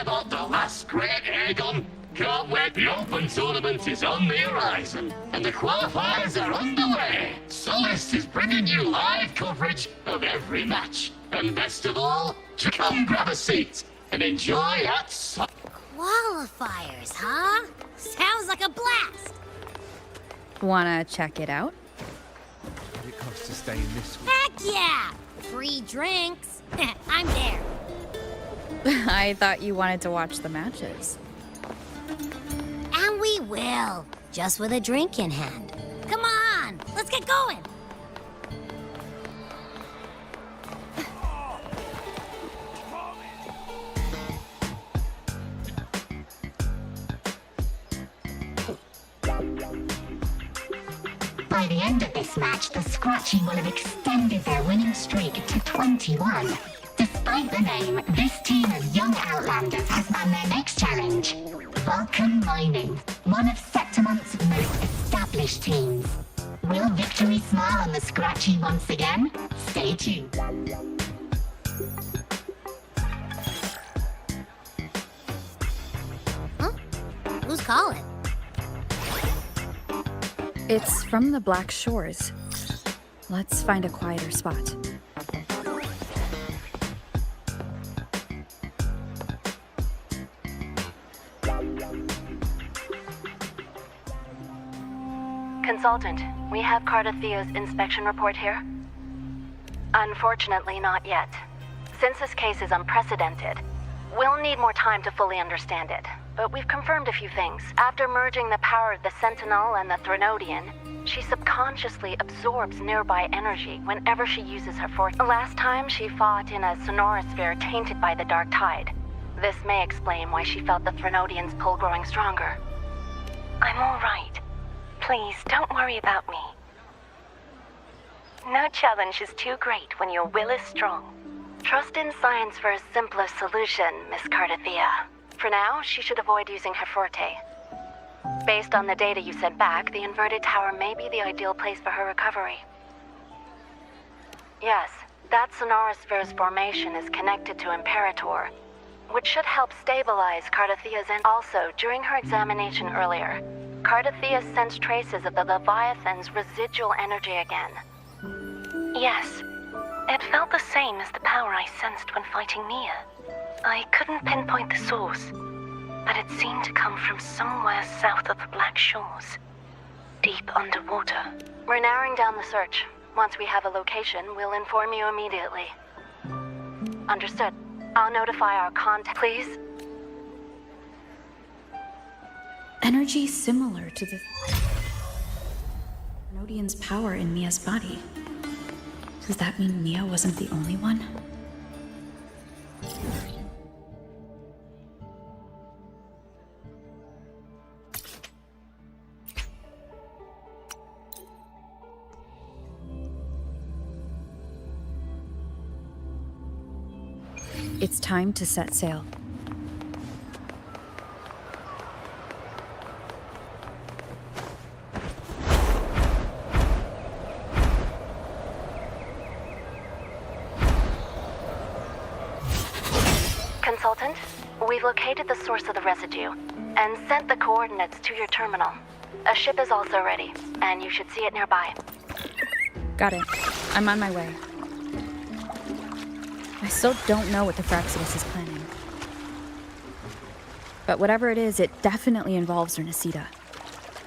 about the last great airgun? Can't wait, the Open Tournament is on the horizon, and the qualifiers are underway. Solist is bringing you live coverage of every match. And best of all, to come grab a seat and enjoy at Qualifiers, huh? Sounds like a blast! Wanna check it out? It costs to stay in this one. Heck yeah! Free drinks. I'm there. I thought you wanted to watch the matches. And we will. Just with a drink in hand. Come on, let's get going. By the end of this match, the Scratchy will have extended their winning streak to 21. Despite the name, this team of young Outlanders has won their next challenge. Vulcan Mining, one of Septimonth's most established teams. Will victory smile on the Scratchy once again? Stay tuned. Huh? Who's calling? It's from the Black Shores. Let's find a quieter spot. Consultant, we have Cardathea's inspection report here. Unfortunately, not yet. Since this case is unprecedented, we'll need more time to fully understand it. But we've confirmed a few things. After merging the power of the Sentinel and the Threnodian, she subconsciously absorbs nearby energy whenever she uses her force. Last time, she fought in a sonorosphere tainted by the Dark Tide. This may explain why she felt the Threnodian's pull growing stronger. I'm all right. Please, don't worry about me. No challenge is too great when your will is strong. Trust in science for a simpler solution, Miss Cardathea. For now, she should avoid using her forte. Based on the data you sent back, the inverted tower may be the ideal place for her recovery. Yes, that Sonorosphere's formation is connected to Imperator, which should help stabilize Cardathea's and also, during her examination earlier, Cardathea sensed traces of the Leviathan's residual energy again. Yes, it felt the same as the power I sensed when fighting Mia. I couldn't pinpoint the source, but it seemed to come from somewhere south of the Black Shores, deep underwater. We're narrowing down the search. Once we have a location, we'll inform you immediately. Understood. I'll notify our contact. Please? Energy similar to the Nodian's power in Mia's body. Does that mean Mia wasn't the only one? It's time to set sail. Consultant, we've located the source of the residue and sent the coordinates to your terminal. A ship is also ready, and you should see it nearby. Got it. I'm on my way. I still don't know what the Fraxidus is planning. But whatever it is, it definitely involves Ernesita.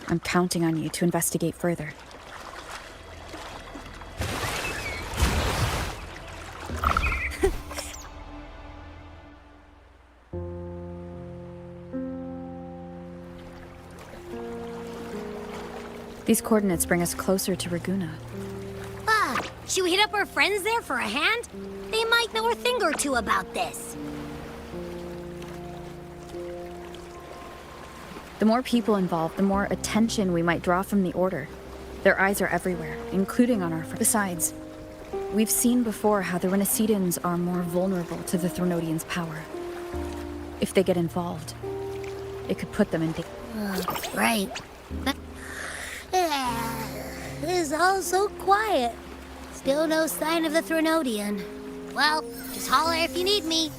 I'm counting on you to investigate further. These coordinates bring us closer to Raguna. Should we hit up our friends there for a hand? They might know a thing or two about this. The more people involved, the more attention we might draw from the Order. Their eyes are everywhere, including on our friends. Besides, we've seen before how the Renacedans are more vulnerable to the Threnodians' power. If they get involved, it could put them in danger. Right. It's all so quiet. Still no sign of the Threnodian. Well, just holler if you need me.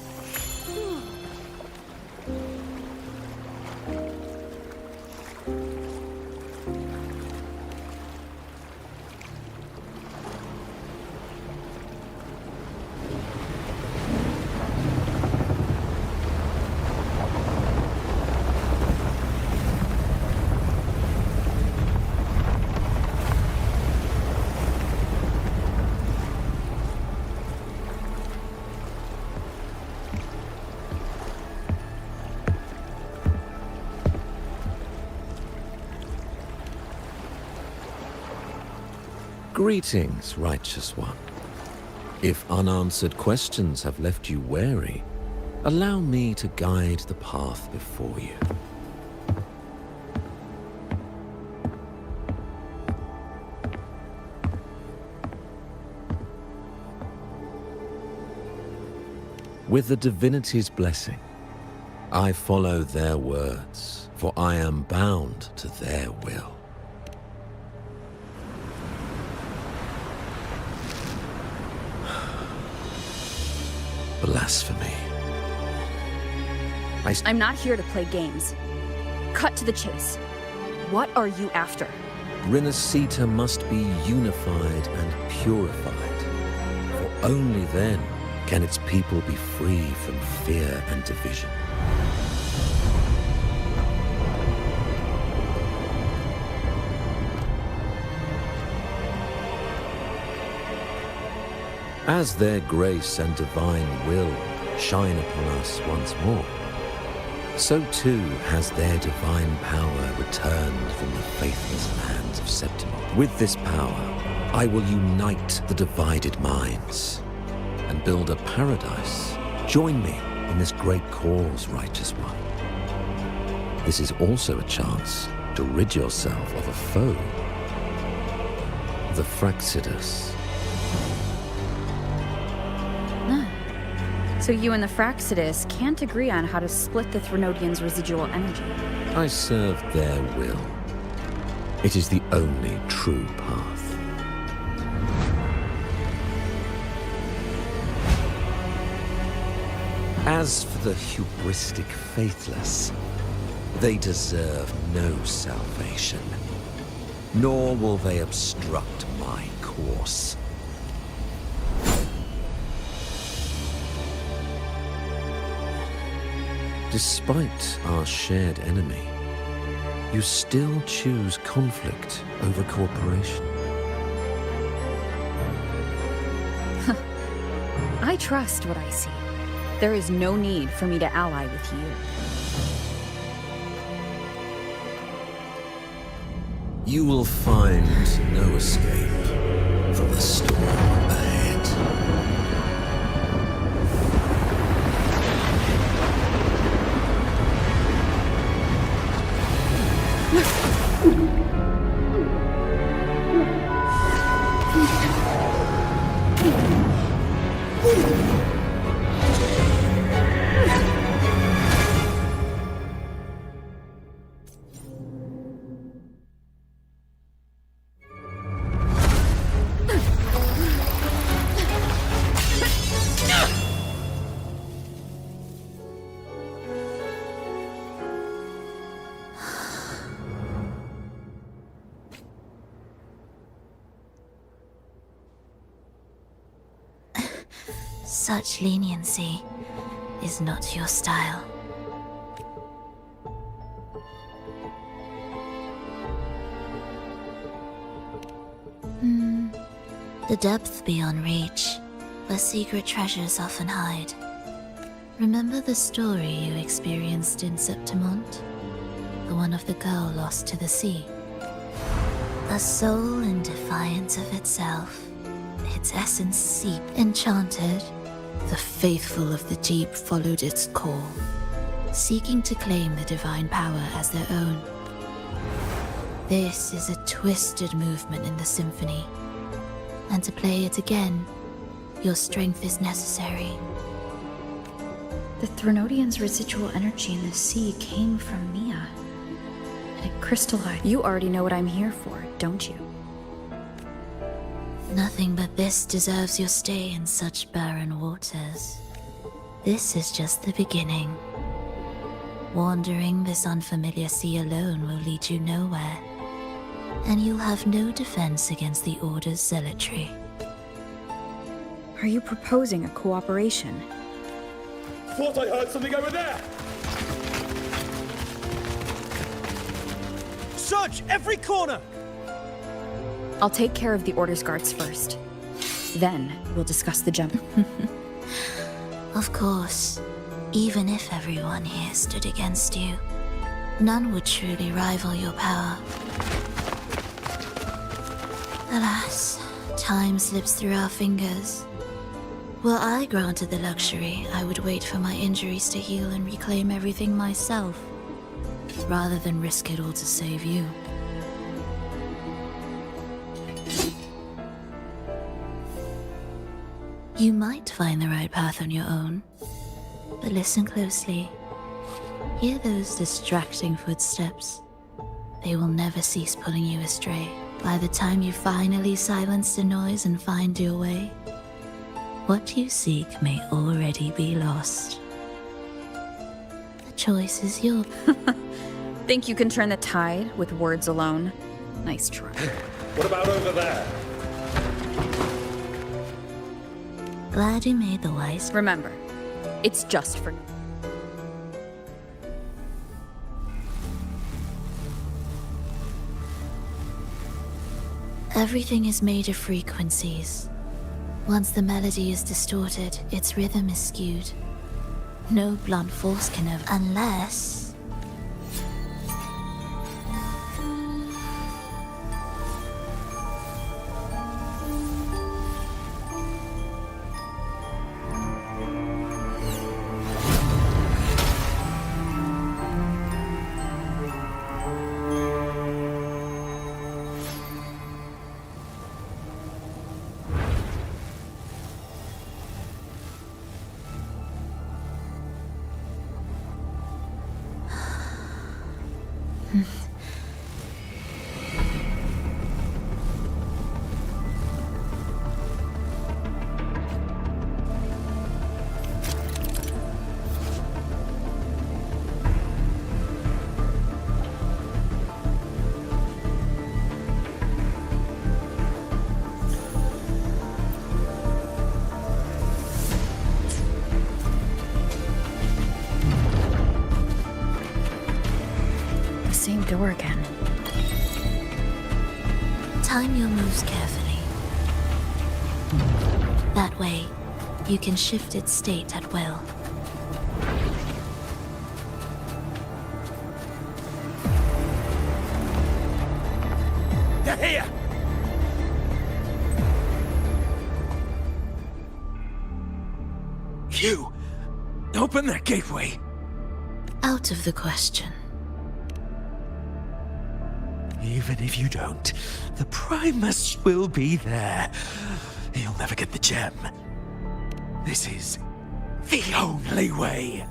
Greetings, righteous one. If unanswered questions have left you wary, allow me to guide the path before you. With the divinity's blessing, I follow their words, for I am bound to their will. Blasphemy. I'm not here to play games. Cut to the chase. What are you after? Rinascita must be unified and purified, for only then can its people be free from fear and division. As their grace and divine will shine upon us once more, so too has their divine power returned from the faithless lands of Septimon. With this power, I will unite the divided minds and build a paradise. Join me in this great cause, righteous one. This is also a chance to rid yourself of a foe, the Fraxidus. So you and the Fraxidus can't agree on how to split the Threnodians' residual energy. I serve their will. It is the only true path. As for the hubristic faithless, they deserve no salvation, nor will they obstruct my course. Despite our shared enemy, you still choose conflict over cooperation. I trust what I see. There is no need for me to ally with you. You will find no escape from the storm ahead. Such leniency is not your style. The depth beyond reach, where secret treasures often hide. Remember the story you experienced in Septimont? The one of the girl lost to the sea? A soul in defiance of itself, its essence seep, enchanted. The faithful of the deep followed its call, seeking to claim the divine power as their own. This is a twisted movement in the symphony, and to play it again, your strength is necessary. The Threnodians' residual energy in the sea came from Mia, and it crystallized. You already know what I'm here for, don't you? Nothing but this deserves your stay in such barren waters. This is just the beginning. Wandering this unfamiliar sea alone will lead you nowhere, and you'll have no defense against the Order's zealotry. Are you proposing a cooperation? Thought I heard something over there! Search every corner! I'll take care of the Order's guards first. Then, we'll discuss the gem. Of course, even if everyone here stood against you, none would truly rival your power. Alas, Time slips through our fingers. Were I granted the luxury, I would wait for my injuries to heal and reclaim everything myself, rather than risk it all to save you. You might find the right path on your own, but listen closely. Hear those distracting footsteps. They will never cease pulling you astray. By the time you finally silence the noise and find your way, what you seek may already be lost. The choice is yours. Think you can turn the tide with words alone? Nice try. What about over there? Glad you made the wise. Remember, it's just for... Everything is made of frequencies. Once the melody is distorted, its rhythm is skewed. No blunt force can ever... Unless... Same door again. Time your moves carefully. That way, you can shift its state at will. They're here! You! Open that gateway! Out of the question. Even if you don't, the Primus will be there. You'll never get the gem. This is the only way.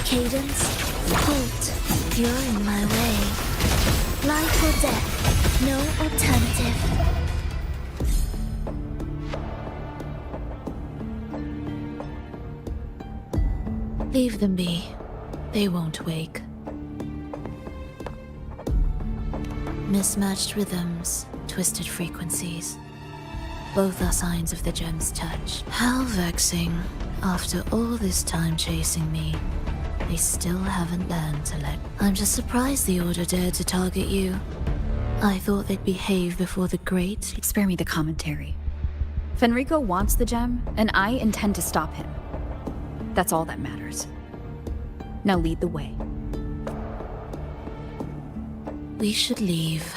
Cadence, halt. You're in my way. Life or death, no alternative. Leave them be. They won't wake. Mismatched rhythms, twisted frequencies. Both are signs of the gem's touch. How vexing. After all this time chasing me, they still haven't learned to let... I'm just surprised the Order dared to target you. I thought they'd behave before the great... Spare me the commentary. Fenrico wants the gem, and I intend to stop him. That's all that matters. Now lead the way. We should leave.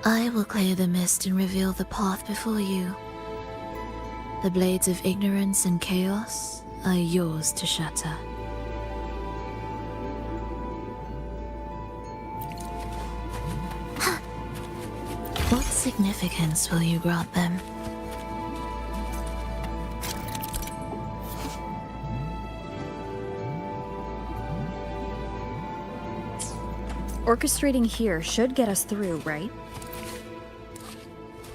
I will clear the mist and reveal the path before you. The blades of ignorance and chaos are yours to shatter. What significance will you grant them? Orchestrating here should get us through, right?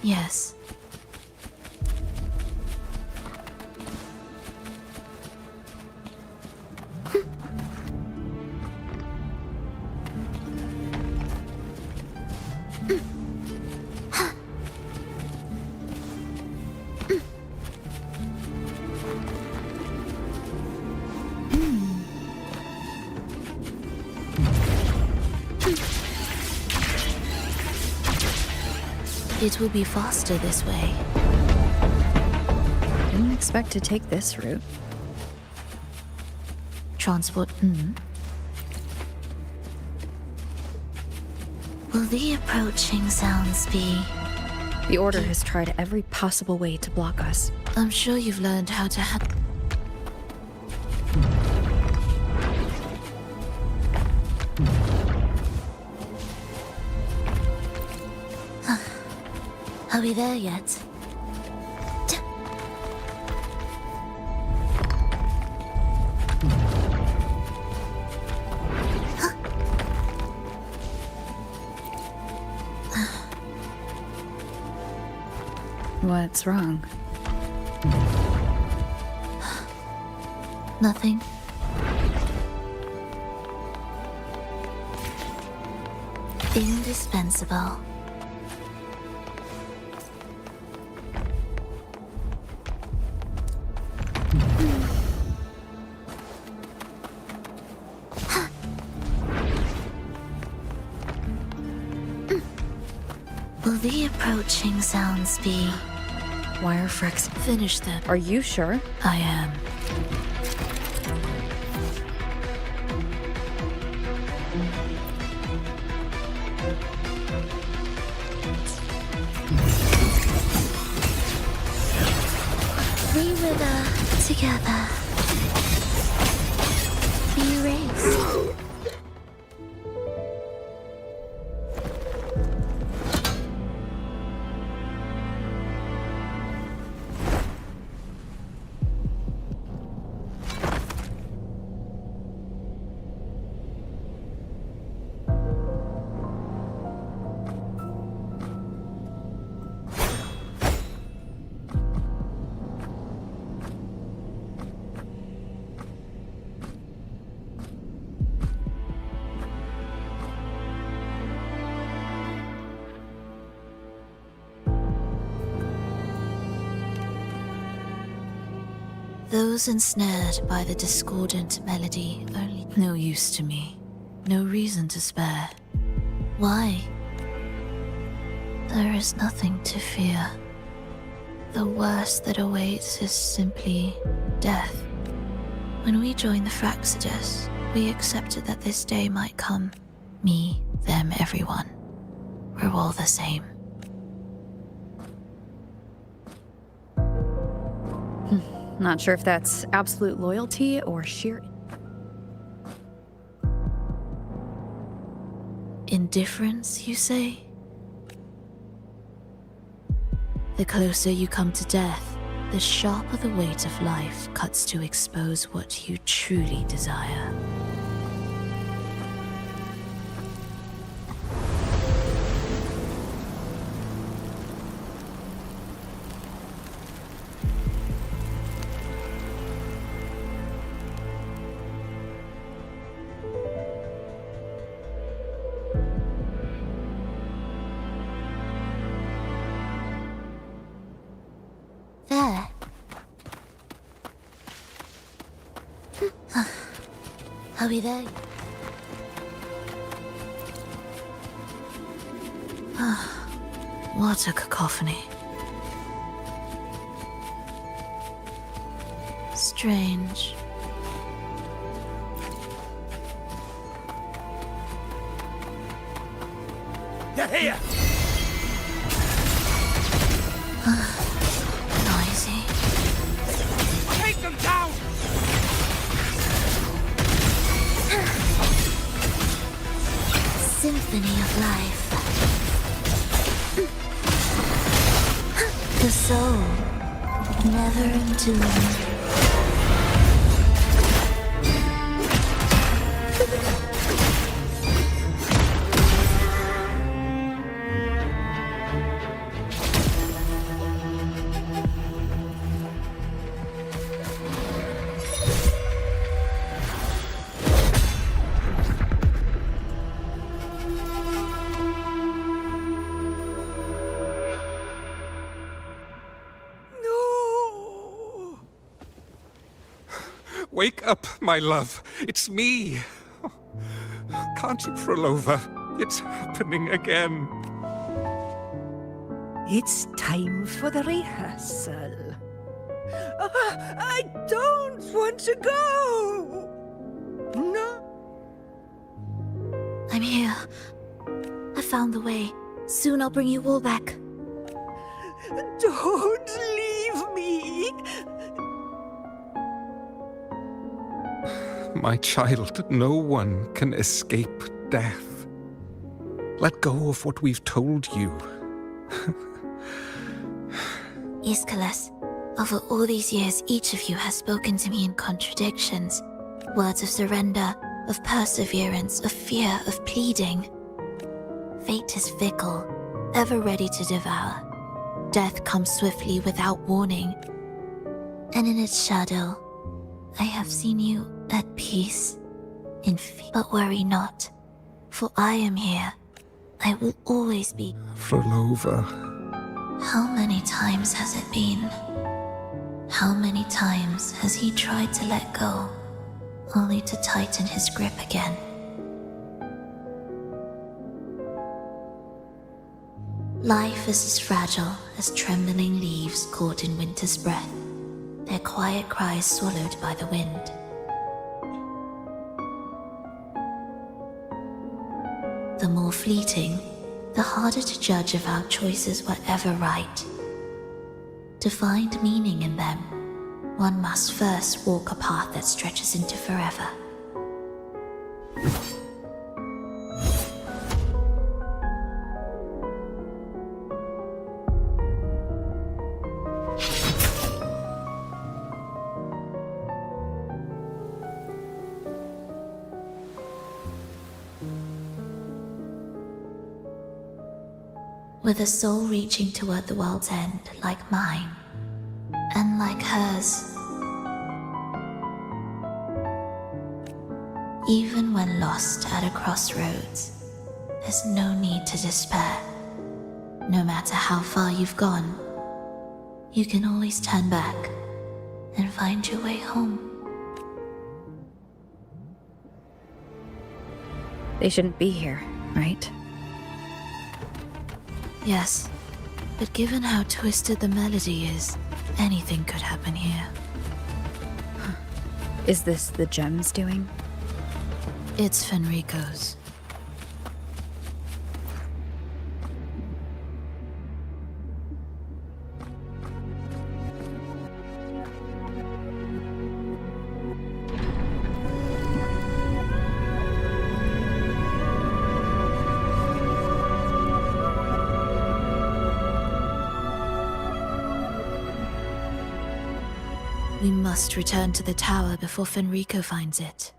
Yes. It will be faster this way. Didn't expect to take this route. Transport, Will the approaching sounds be... The Order has tried every possible way to block us. I'm sure you've learned how to Are we there yet? What's wrong? Nothing. Indispensable. Will the approaching sounds be... Wirefrex. Finish them. Are you sure? I am. We wither together. Be erased. Those ensnared by the discordant melody only no use to me. No reason to spare. Why? There is nothing to fear. The worst that awaits is simply death. When we joined the Fraxidus, we accepted that this day might come. Me, them, everyone. We're all the same. Not sure if that's absolute loyalty or sheer... Indifference, you say? The closer you come to death, the sharper the weight of life cuts to expose what you truly desire. There. Are we there? What a cacophony. Strange. You're here! Noisy. Take them down! Symphony of life. The soul, never entombed. Wake up, my love. It's me. Can't you roll over? It's happening again. It's time for the rehearsal. I don't want to go! No? I'm here. I found the way. Soon I'll bring you all back. Don't leave me! My child, no one can escape death. Let go of what we've told you. Iskalas, over all these years, each of you has spoken to me in contradictions. Words of surrender, of perseverance, of fear, of pleading. Fate is fickle, ever ready to devour. Death comes swiftly without warning. And in its shadow, I have seen you at peace, in fear. But worry not, for I am here. I will always be. Frolova. How many times has it been? How many times has he tried to let go, only to tighten his grip again? Life is as fragile as trembling leaves caught in winter's breath, their quiet cries swallowed by the wind. The more fleeting, the harder to judge if our choices were ever right. To find meaning in them, one must first walk a path that stretches into forever. With a soul reaching toward the world's end like mine, and like hers. Even when lost at a crossroads, there's no need to despair. No matter how far you've gone, you can always turn back and find your way home. They shouldn't be here, right? Yes, but given how twisted the melody is, anything could happen here. Is this the gem's doing? It's Fenrico's. We must return to the tower before Fenrico finds it.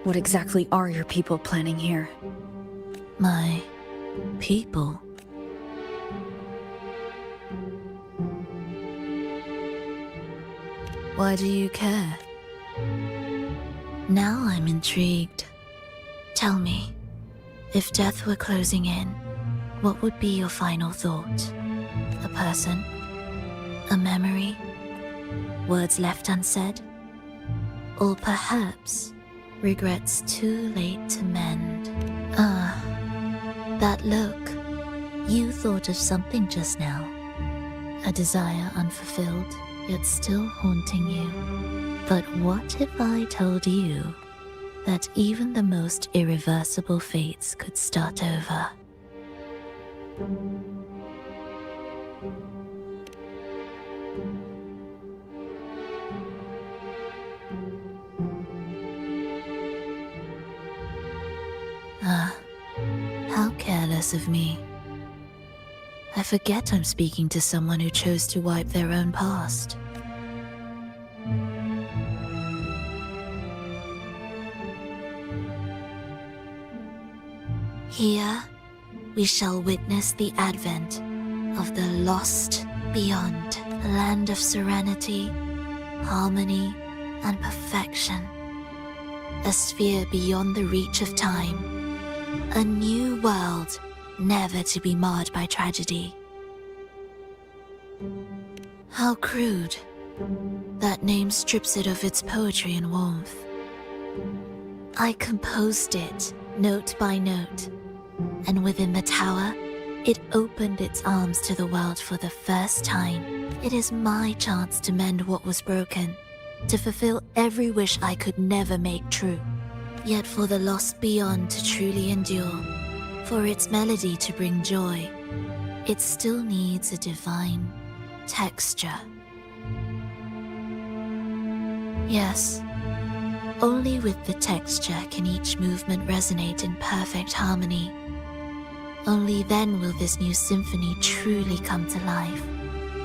What exactly are your people planning here? My people? Why do you care? Now I'm intrigued. Tell me, if death were closing in, what would be your final thought? A person? A memory? Words left unsaid? Or perhaps regrets too late to mend? Ah, that look. You thought of something just now. A desire unfulfilled, yet still haunting you. But what if I told you that even the most irreversible fates could start over? Ah, how careless of me. I forget I'm speaking to someone who chose to wipe their own past. Here, we shall witness the advent of the lost beyond, a land of serenity, harmony, and perfection. A sphere beyond the reach of time. A new world, never to be marred by tragedy. How crude. That name strips it of its poetry and warmth. I composed it, note by note, And within the tower, it opened its arms to the world for the first time. It is my chance to mend what was broken, to fulfill every wish I could never make true. Yet for the lost beyond to truly endure, for its melody to bring joy, it still needs a divine texture. Yes, only with the texture can each movement resonate in perfect harmony. Only then will this new symphony truly come to life.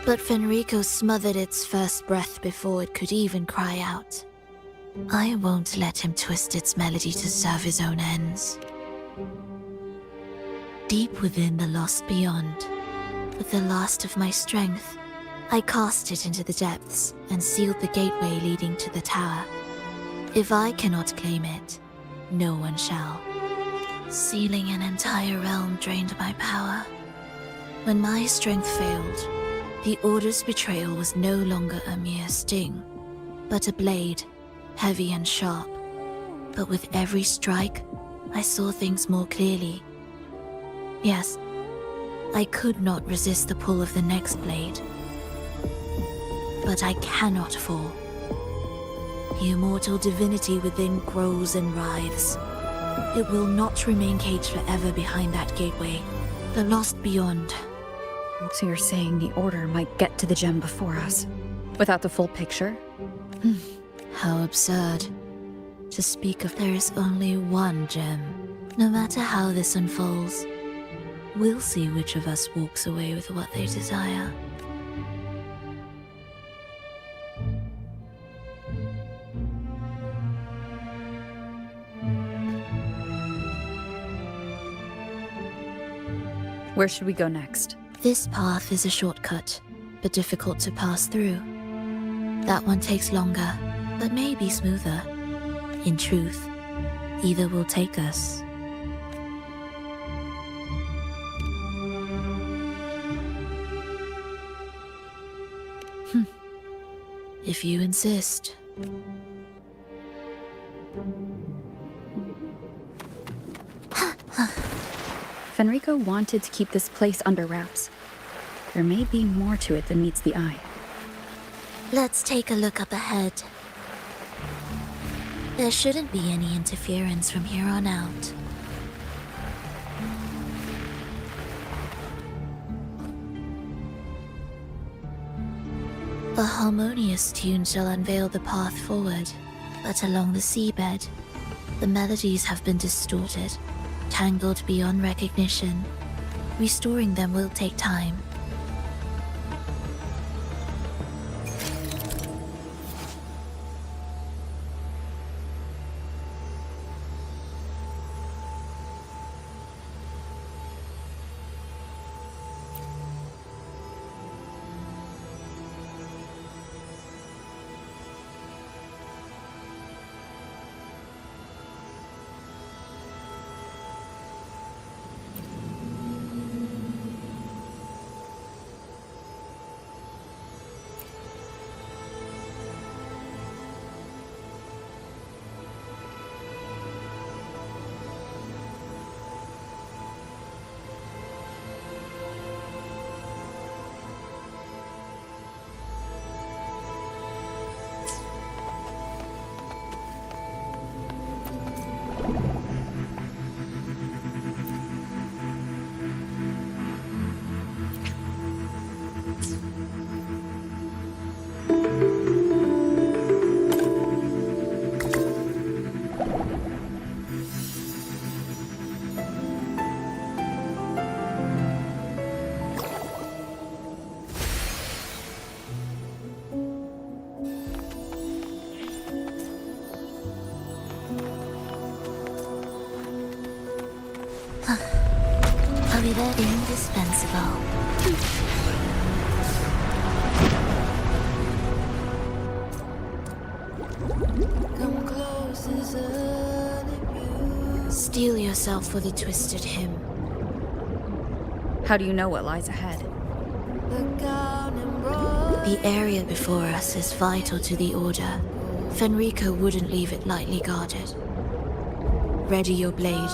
But Fenrico smothered its first breath before it could even cry out. I won't let him twist its melody to serve his own ends. Deep within the lost beyond, with the last of my strength, I cast it into the depths and sealed the gateway leading to the tower. If I cannot claim it, no one shall. Sealing an entire realm drained my power. When my strength failed, the Order's betrayal was no longer a mere sting, but a blade, heavy and sharp. But with every strike, I saw things more clearly. Yes, I could not resist the pull of the next blade. But I cannot fall. The immortal divinity within grows and writhes. It will not remain caged forever behind that gateway. The lost beyond. So you're saying the Order might get to the gem before us? Without the full picture? How absurd. To speak of there is only one gem. No matter how this unfolds, we'll see which of us walks away with what they desire. Where should we go next? This path is a shortcut, but difficult to pass through. That one takes longer, but may be smoother. In truth, either will take us. If you insist. Fenrico wanted to keep this place under wraps. There may be more to it than meets the eye. Let's take a look up ahead. There shouldn't be any interference from here on out. A harmonious tune shall unveil the path forward, but along the seabed, the melodies have been distorted, tangled beyond recognition. Restoring them will take time. I'll be there. Indispensable. Steel yourself for the twisted hymn. How do you know what lies ahead? The area before us is vital to the Order. Fenrico wouldn't leave it lightly guarded. Ready your blade.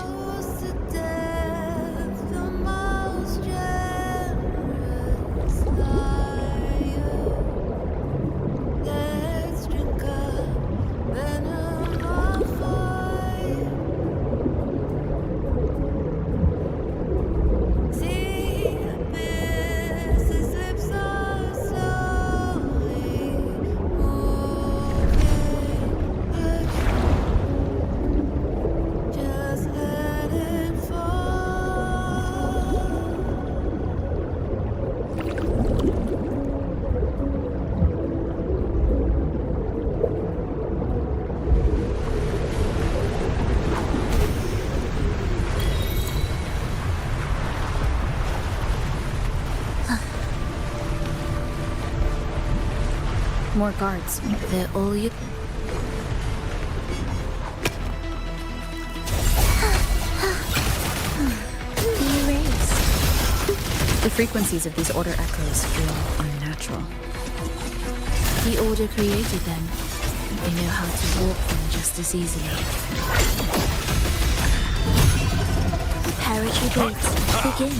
More guards. They're all you... The frequencies of these Order echoes feel unnatural. The Order created them. They know how to warp them just as easily. Preparatory gates, begin.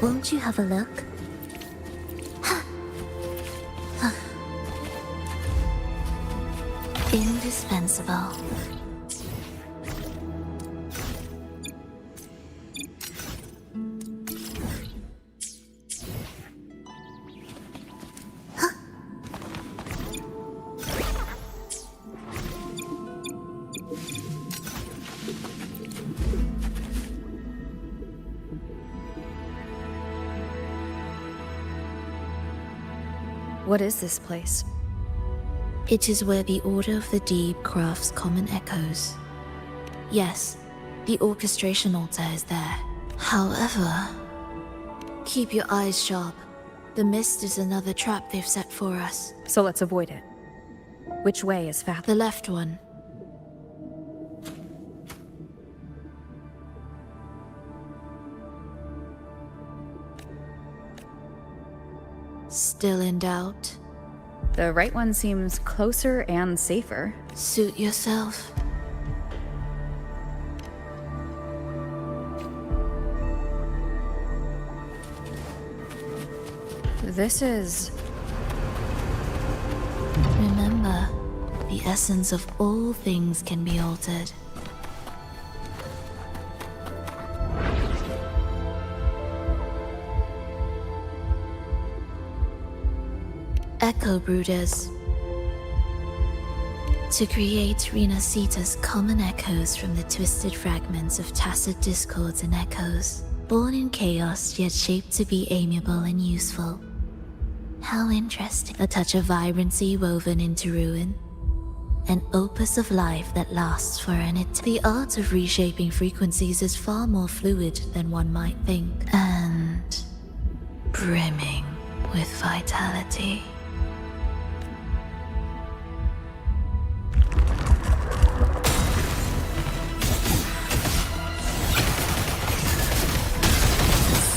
Won't you have a look? Indispensable. What is this place? It is where the Order of the Deep crafts common echoes. Yes, the orchestration altar is there. However, keep your eyes sharp. The mist is another trap they've set for us. So let's avoid it. Which way is fast? The left one. Still in doubt? The right one seems closer and safer. Suit yourself. This is... Remember, the essence of all things can be altered. Echo Brooders. To create Rena Sita's common echoes from the twisted fragments of tacit discords and echoes, born in chaos yet shaped to be amiable and useful. How interesting. A touch of vibrancy woven into ruin. An opus of life that lasts for an eternity. The art of reshaping frequencies is far more fluid than one might think, and brimming with vitality.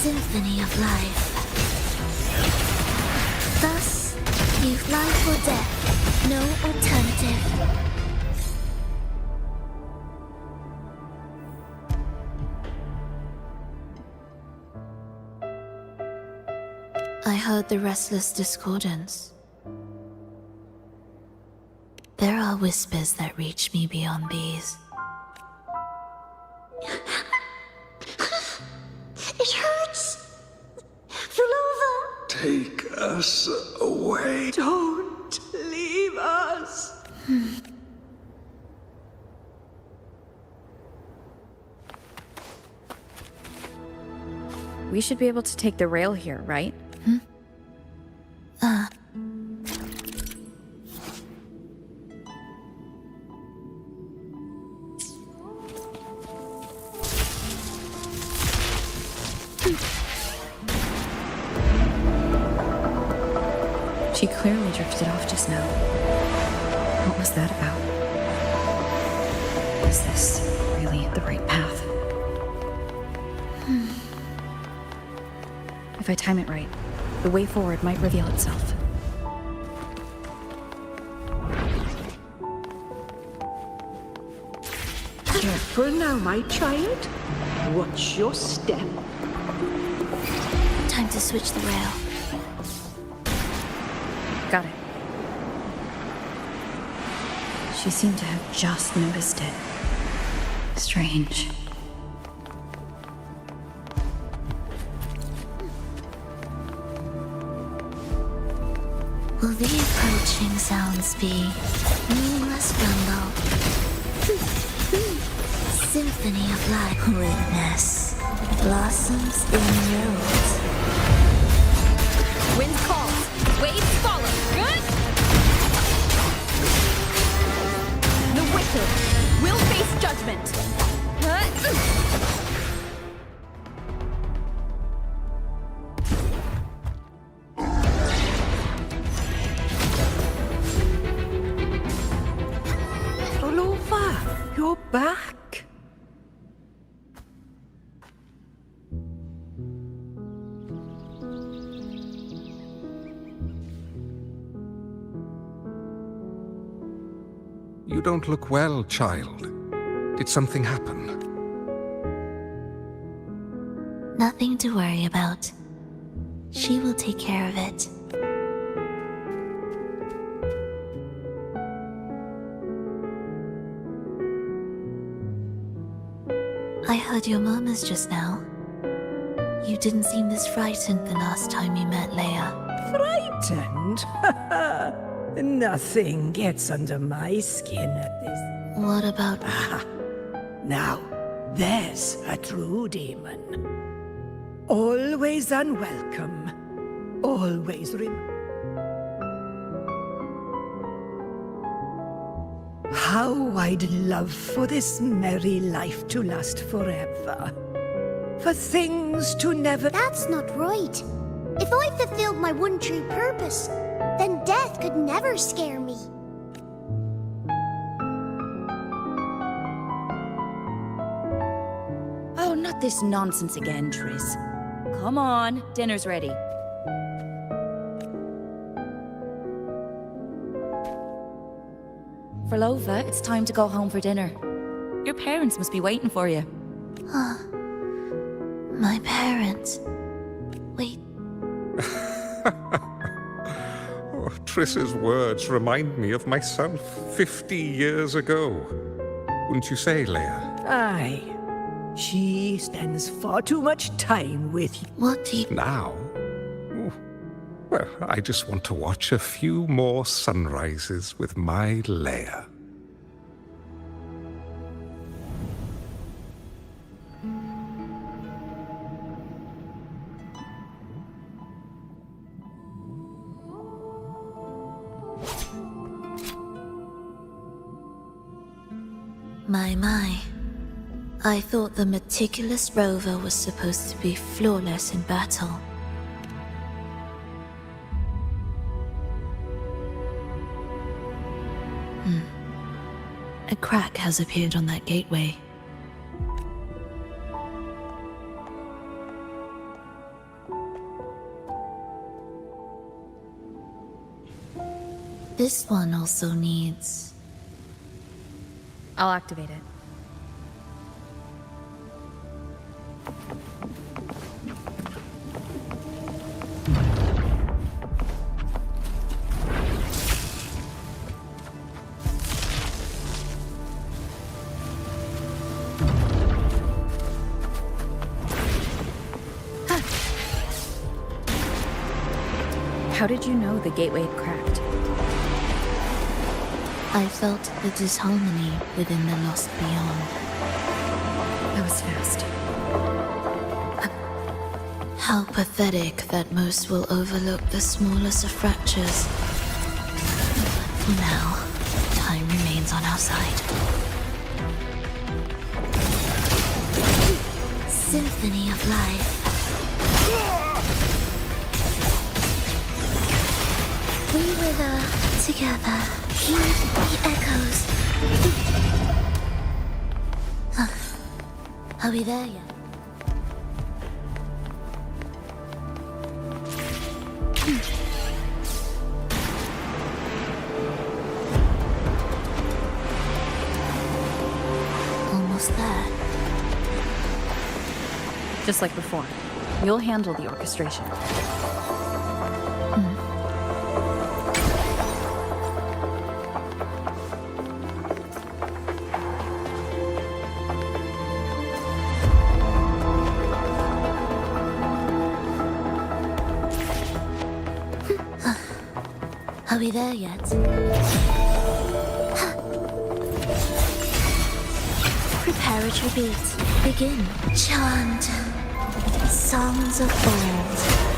Symphony of life. Thus, you've life or death, no alternative. I heard the restless discordance. There are whispers that reach me beyond these. It hurts. Vulova. Take us away. Don't leave us. We should be able to take the rail here, right? She clearly drifted off just now. What was that about? Is this really the right path? If I time it right, the way forward might reveal itself. Careful now, my child. Watch your step. Time to switch the rail. Got it. She seemed to have just noticed it. Strange. Will the approaching sounds be meaningless rumble? Symphony of life. Witness blossoms in roads. Wind calls, waves follow. Good? The wicked will face judgment. Rolova, you're back. You don't look well, child. Did something happen? Nothing to worry about. She will take care of it. I heard your murmurs just now. You didn't seem this frightened the last time you met Leia. Frightened? Nothing gets under my skin at this. What about... Now, there's a true demon. Always unwelcome. Always How I'd love for this merry life to last forever. For things to never... That's not right. If I fulfilled my one true purpose, then death could never scare me. Oh, not this nonsense again, Triss. Come on, dinner's ready. Verlova, it's time to go home for dinner. Your parents must be waiting for you. My parents. Wait, Oh, Triss's words remind me of myself 50 years ago. Wouldn't you say, Leia? Aye. She spends far too much time with you. what do you... Now? Oh, well, I just want to watch a few more sunrises with my Leia. My. I thought the meticulous rover was supposed to be flawless in battle. A crack has appeared on that gateway. This one also needs... I'll activate it. How did you know the gateway had cracked? I felt the disharmony within the lost beyond. That was fast. How pathetic that most will overlook the smallest of fractures. For now, time remains on our side. Symphony of life. We wither together. Heed the echoes. Are we there yet? Almost there. Just like before. You'll handle the orchestration. Are we there yet? Preparatory beat. Begin. Chant. Songs of old.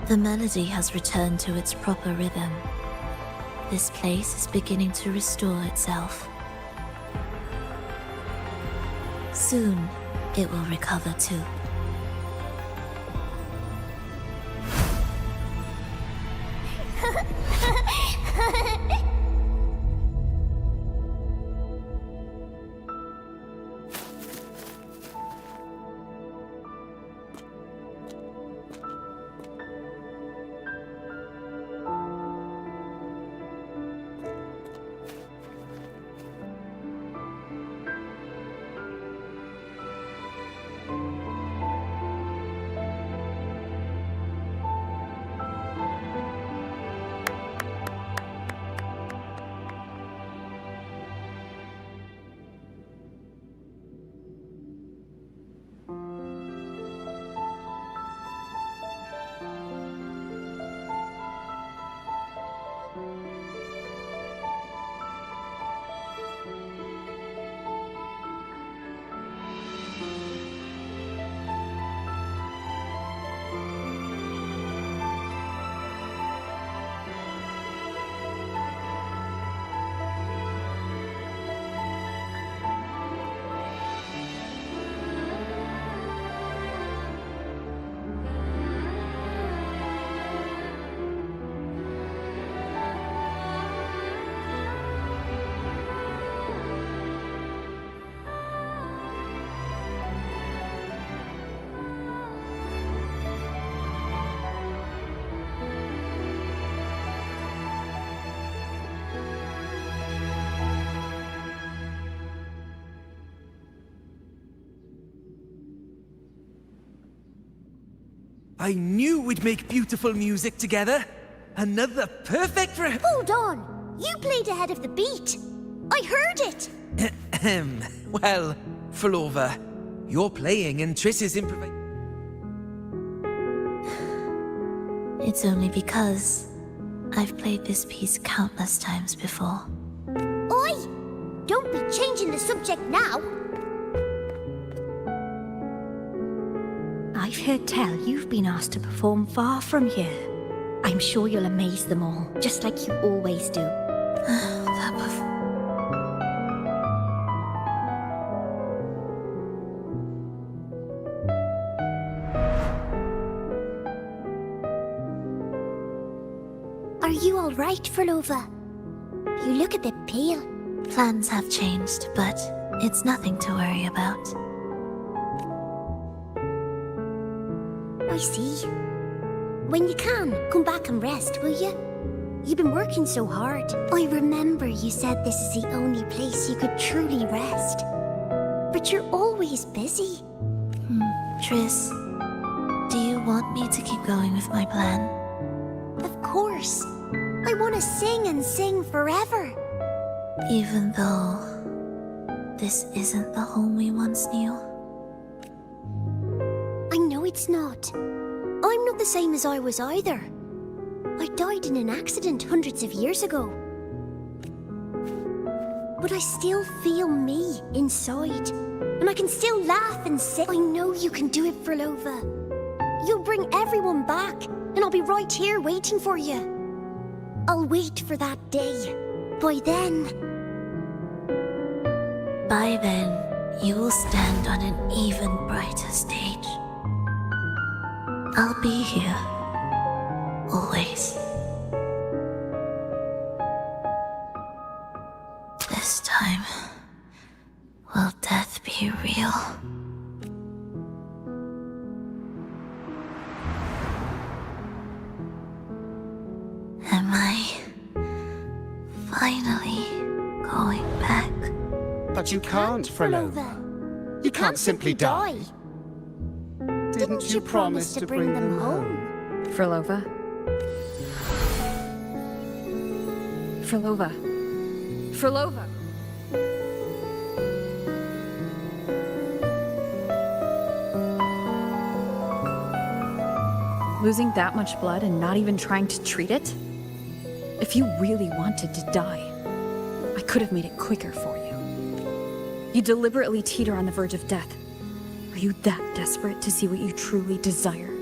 The melody has returned to its proper rhythm. This place is beginning to restore itself. Soon, it will recover too. I knew we'd make beautiful music together. Another perfect Hold on! You played ahead of the beat! I heard it! Well, Flova, you're playing and Triss is improvising. It's only because I've played this piece countless times before. Oi! Don't be changing the subject now! I've heard tell you've been asked to perform far from here. I'm sure you'll amaze them all, just like you always do. That Are you alright, Flova? You look a bit pale. Plans have changed, but it's nothing to worry about. I see. When you can, come back and rest, will you? You've been working so hard. I remember you said this is the only place you could truly rest. But you're always busy. Triss, do you want me to keep going with my plan? Of course. I want to sing and sing forever. Even though this isn't the home we once knew? I know it's not. I'm not the same as I was either. I died in an accident hundreds of years ago. But I still feel me inside. And I can still laugh and say, I know you can do it, Frolova. You'll bring everyone back, and I'll be right here waiting for you. I'll wait for that day. By then, you will stand on an even brighter stage. I'll be here. Always. This time, will death be real? Am I finally going back? But you can't, Frolova. You can't simply die. Didn't you promise to bring them home? Frolova? Frolova? Frolova! Losing that much blood and not even trying to treat it? If you really wanted to die, I could have made it quicker for you. You deliberately teeter on the verge of death. Are you that desperate to see what you truly desire?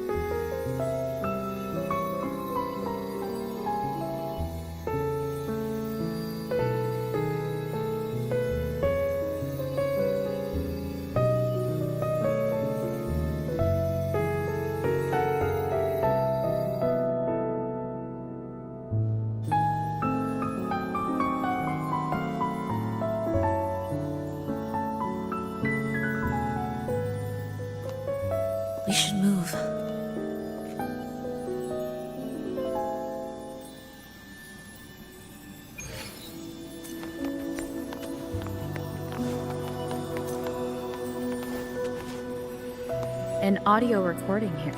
We should move. An audio recording here.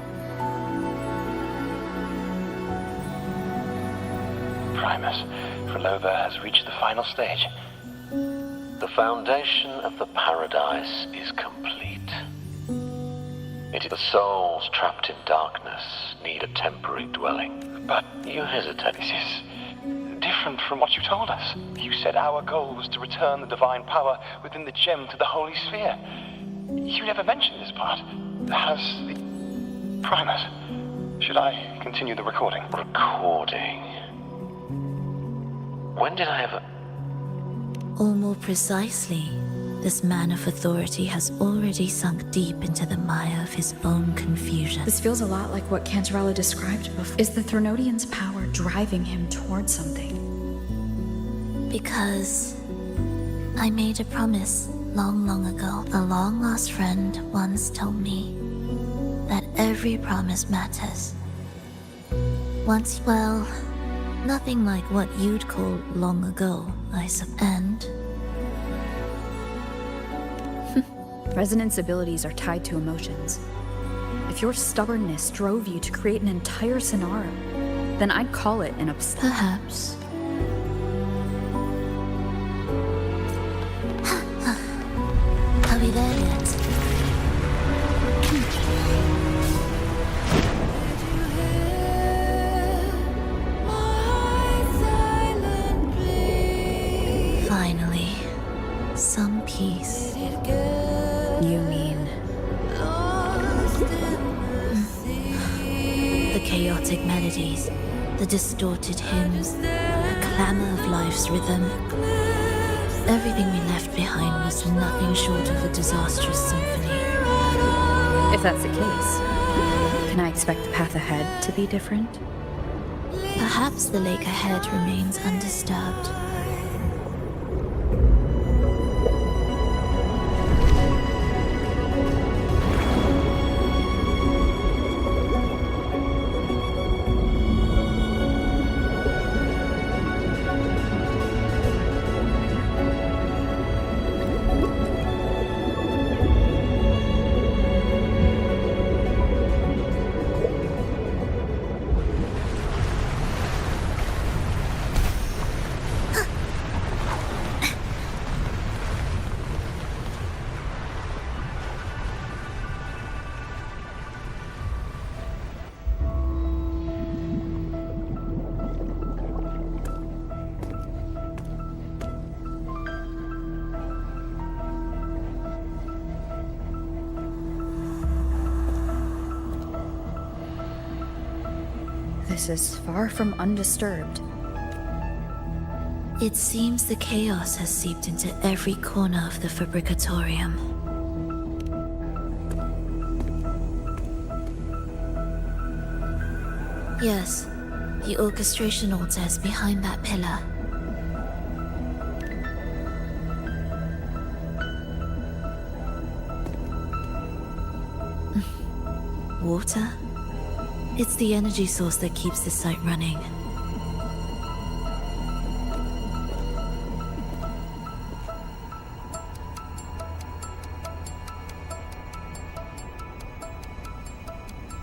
Primus, Frolova has reached the final stage. The foundation of the paradise is complete. It is the souls trapped in darkness need a temporary dwelling. But You hesitate. this is different from what you told us. You said our goal was to return the divine power within the gem to the Holy Sphere. You never mentioned this part. Has the... Primus, should I continue the recording? Recording. When did I ever... Or more precisely, this man of authority has already sunk deep into the mire of his own confusion. This feels a lot like what Cantarella described before. Is the Thronodian's power driving him towards something? Because I made a promise long, long ago. A long-lost friend once told me that every promise matters. Once, well, nothing like what you'd call long ago, I suppose. And Resonance abilities are tied to emotions. If your stubbornness drove you to create an entire scenario, then I'd call it an perhaps. Are we there yet? Finally, some peace. You mean... The chaotic melodies, the distorted hymns, the clamor of life's rhythm. Everything we left behind was nothing short of a disastrous symphony. If that's the case, can I expect the path ahead to be different? Perhaps the lake ahead remains undisturbed. this is far from undisturbed. It seems the chaos has seeped into every corner of the Fabricatorium. Yes, the orchestration altar is behind that pillar. Water? It's the energy source that keeps the site running.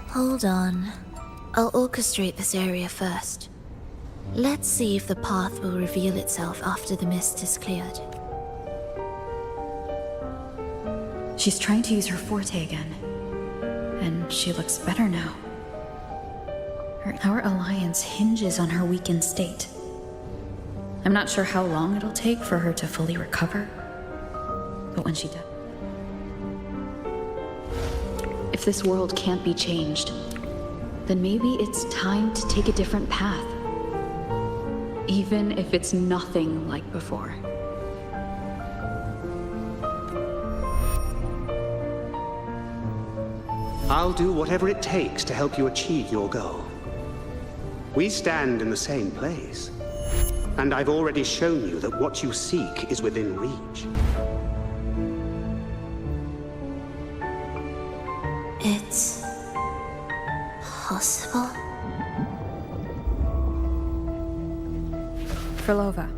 Hold on. I'll orchestrate this area first. Let's see if the path will reveal itself after the mist is cleared. She's trying to use her forte again. And she looks better now. Our alliance hinges on her weakened state. I'm not sure how long it'll take for her to fully recover. But when she does... If this world can't be changed, then maybe it's time to take a different path. Even if it's nothing like before. I'll do whatever it takes to help you achieve your goal. We stand in the same place, and I've already shown you that what you seek is within reach. It's... possible? Frolova.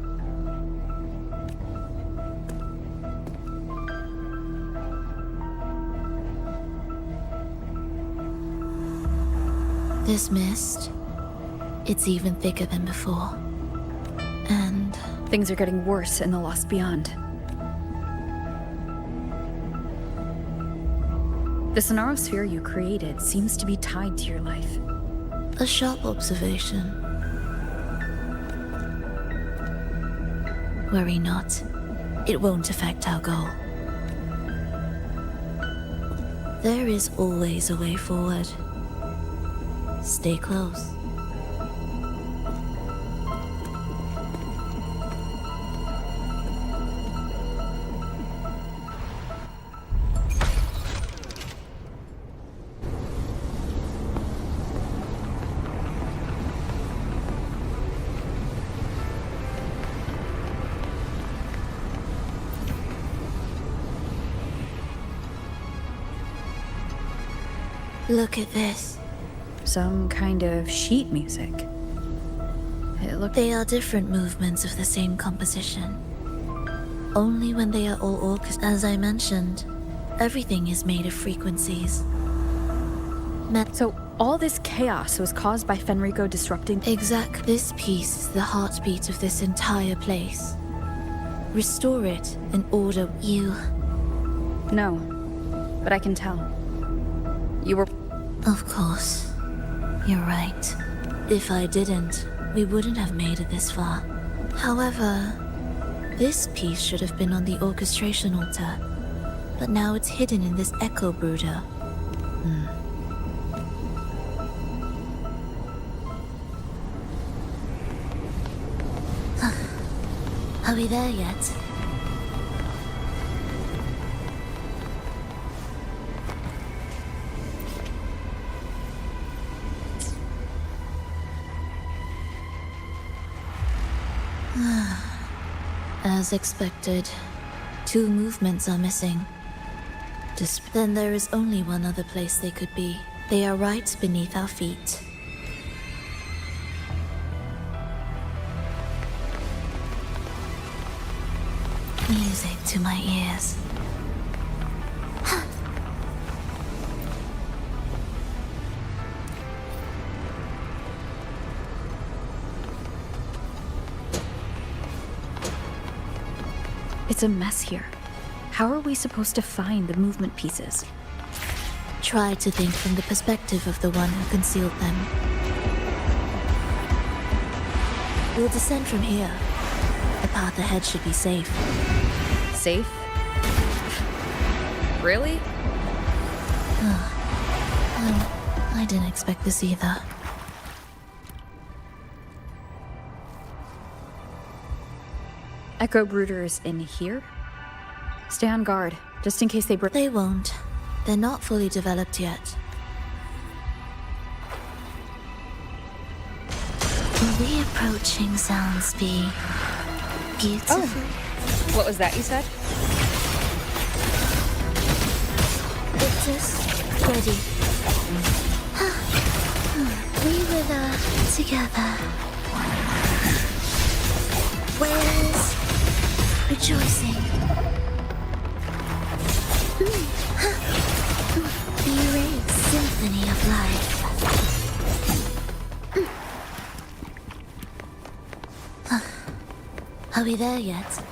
This mist, it's even thicker than before. And... things are getting worse in the Lost Beyond. The Sonarosphere you created seems to be tied to your life. a sharp observation. Worry not. It won't affect our goal. There is always a way forward. Stay close. Look at this. Some kind of sheet music. They are different movements of the same composition. Only when they are all orchestrated. As I mentioned, everything is made of frequencies. So all this chaos was caused by Fenrico disrupting... This piece is the heartbeat of this entire place. Restore it and order you. No, but I can tell. You were... Of course. You're right. If I didn't, we wouldn't have made it this far. However, this piece should have been on the orchestration altar, but now it's hidden in this echo brooder. Are we there yet? As expected, 2 movements are missing. Then there is only one other place they could be. They are right beneath our feet. Music to my ears. It's a mess here. How are we supposed to find the movement pieces? Try to think from the perspective of the one who concealed them. We'll descend from here. The path ahead should be safe. Safe? Really? I didn't expect this either. Echo brooders in here? Stay on guard, just in case they break. They won't. They're not fully developed yet. The approaching sounds be beautiful. Oh. What was that you said? It's us ready. We were there together. Where's rejoicing? The erased symphony of life. Are we there yet?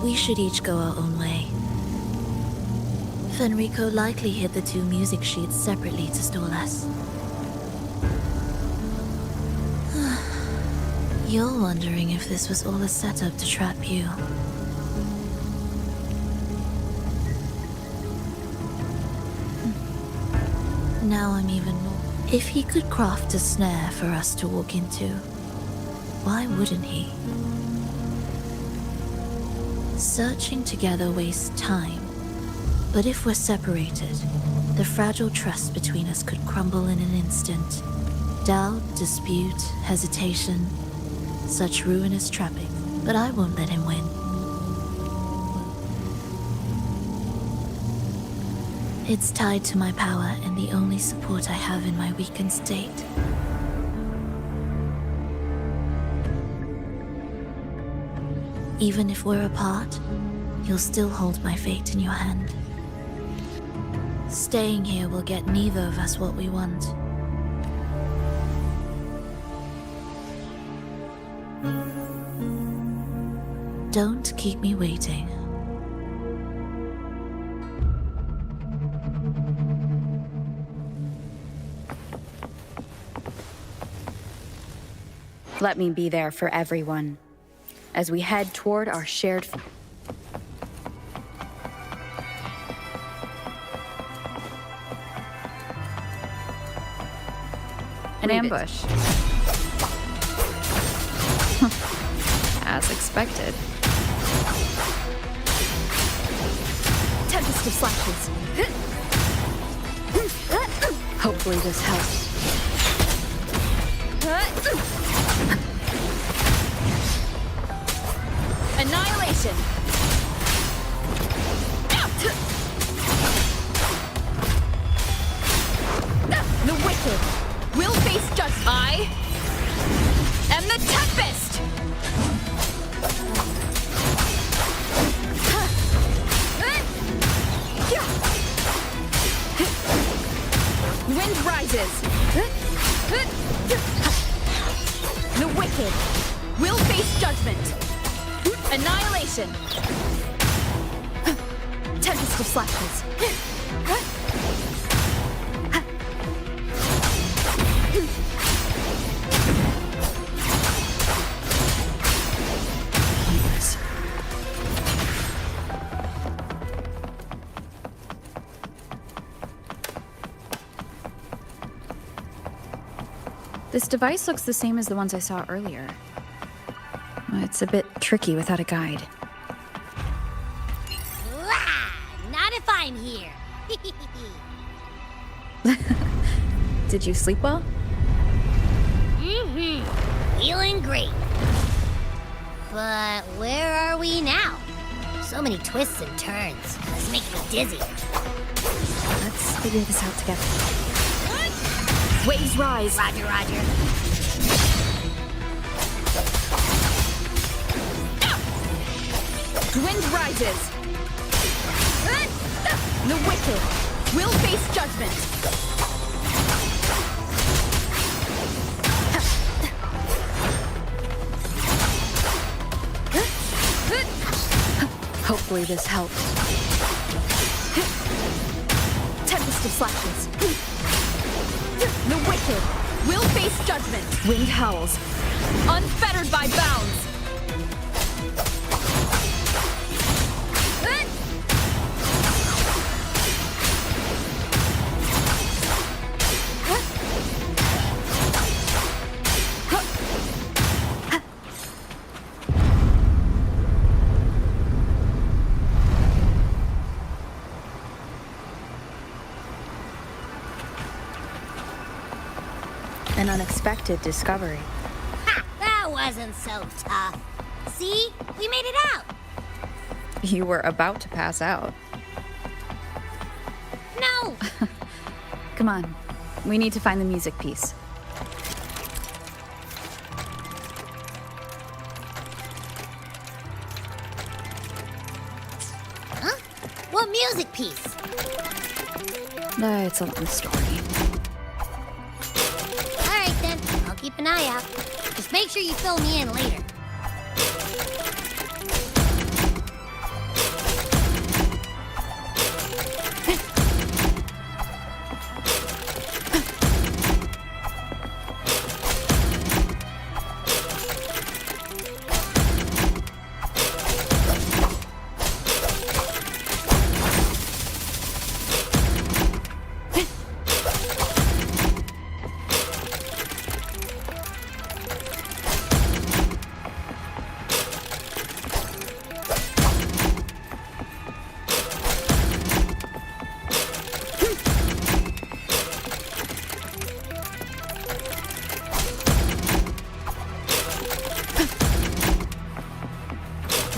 We should each go our own way. Fenrico likely hid the two music sheets separately to stall us. You're wondering if this was all a setup to trap you. Now I'm even more. If he could craft a snare for us to walk into, why wouldn't he? Searching together wastes time, but if we're separated, the fragile trust between us could crumble in an instant. Doubt, dispute, hesitation, such ruinous trapping, but I won't let him win. It's tied to my power and the only support I have in my weakened state. Even if we're apart, you'll still hold my fate in your hand. Staying here will get neither of us what we want. Don't keep me waiting. Let me be there for everyone as we head toward our shared... An ambush. As expected. Tempest of slashes. Hopefully this helps. Annihilation! The wicked will face justice. I am the Tempest! Wind rises. The wicked will face judgment. Annihilation. Tempest of slashes. This device looks the same as the ones I saw earlier. It's a bit tricky without a guide. Not if I'm here. Did you sleep well? Feeling great. But where are we now? So many twists and turns. It's making me dizzy. Let's figure this out together. Waves rise. Roger, roger. rises! The wicked will face judgment! Hopefully this helps. Tempest of slashes. The wicked will face judgment. Wind howls, unfettered by bounds. An unexpected discovery. Ha! That wasn't so tough. See? We made it out. You were about to pass out. No! Come on. We need to find the music piece. Huh? What music piece? It's a long story. Alright then, I'll keep an eye out. Just make sure you fill me in later.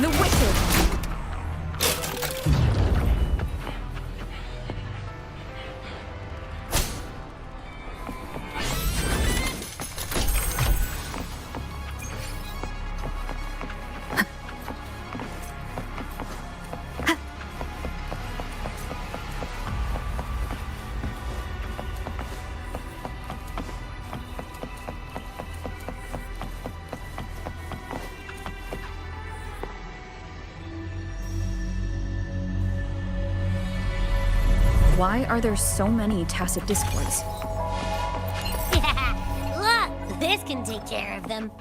The wicked! Why are there so many tacit discords? Look, this can take care of them.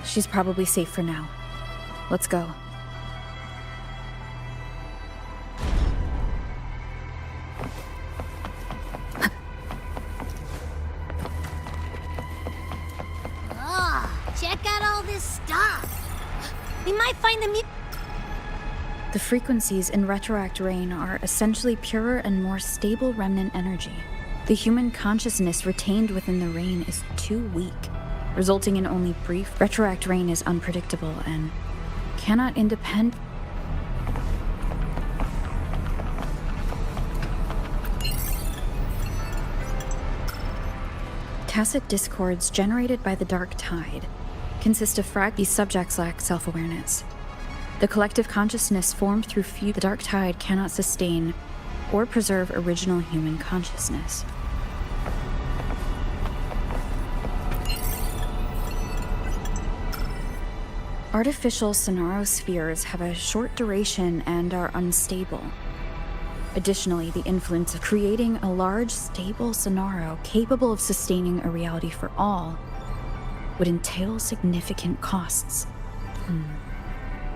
She's probably safe for now. Let's go. Check out all this stuff. We might find the The frequencies in Retroact Rain are essentially purer and more stable remnant energy. The human consciousness retained within the rain is too weak, resulting in only brief. Retroact Rain is unpredictable and cannot independ. Tacit discords generated by the Dark Tide consist of these subjects lack self-awareness. The collective consciousness formed through the Dark Tide cannot sustain or preserve original human consciousness. Artificial sonarospheres have a short duration and are unstable. Additionally, the influence of creating a large, stable sonaro capable of sustaining a reality for all would entail significant costs.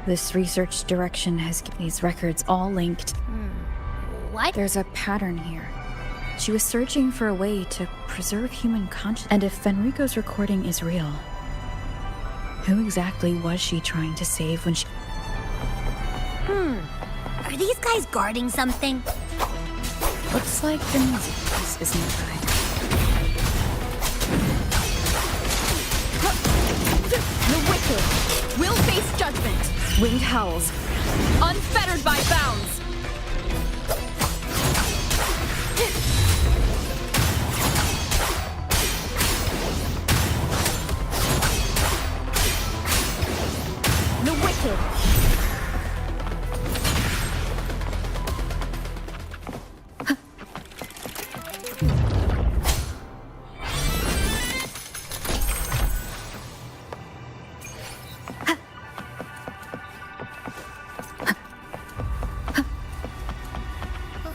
This research direction has these records all linked. What? There's a pattern here. She was searching for a way to preserve human consciousness. And if Fenrico's recording is real, who exactly was she trying to save when she... Are these guys guarding something? Looks like the music piece is nearby. wicked will face judgment. Wind howls, unfettered by bounds. The wicked.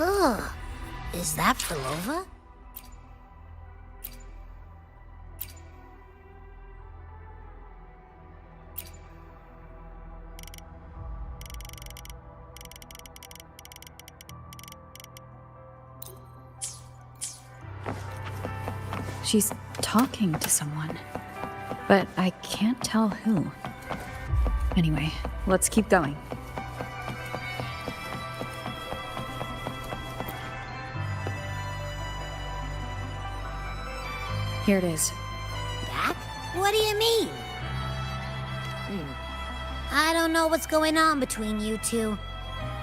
Ugh. Is that Philova? She's talking to someone, but I can't tell who. Anyway, let's keep going. Here it is. That? What do you mean? I don't know what's going on between you two,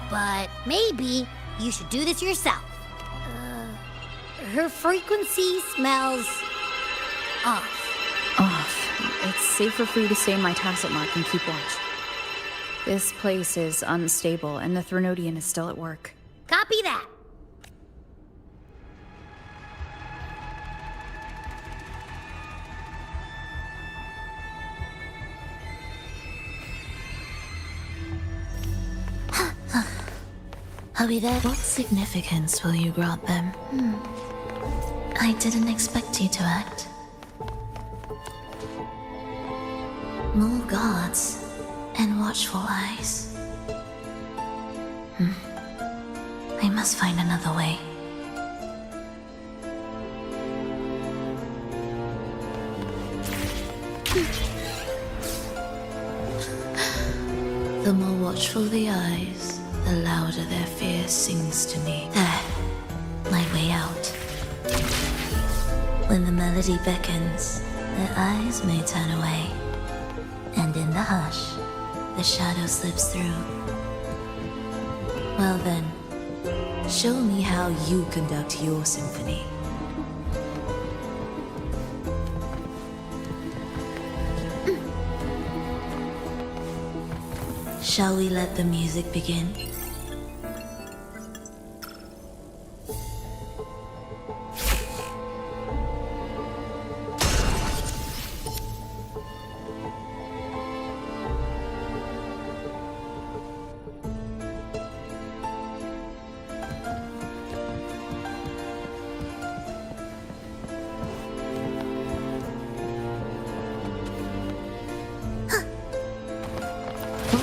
but maybe you should do this yourself. Her frequency smells off. Off. It's safer for you to stay in my tacit mark and keep watch. This place is unstable, and the Threnodian is still at work. Copy that. Are we there? What significance will you grant them? I didn't expect you to act. More guards and watchful eyes. I must find another way. The more watchful the eyes, the louder their fear sings to me. There, my way out. When the melody beckons, their eyes may turn away. And in the hush, the shadow slips through. Well then, show me how you conduct your symphony. Shall we let the music begin?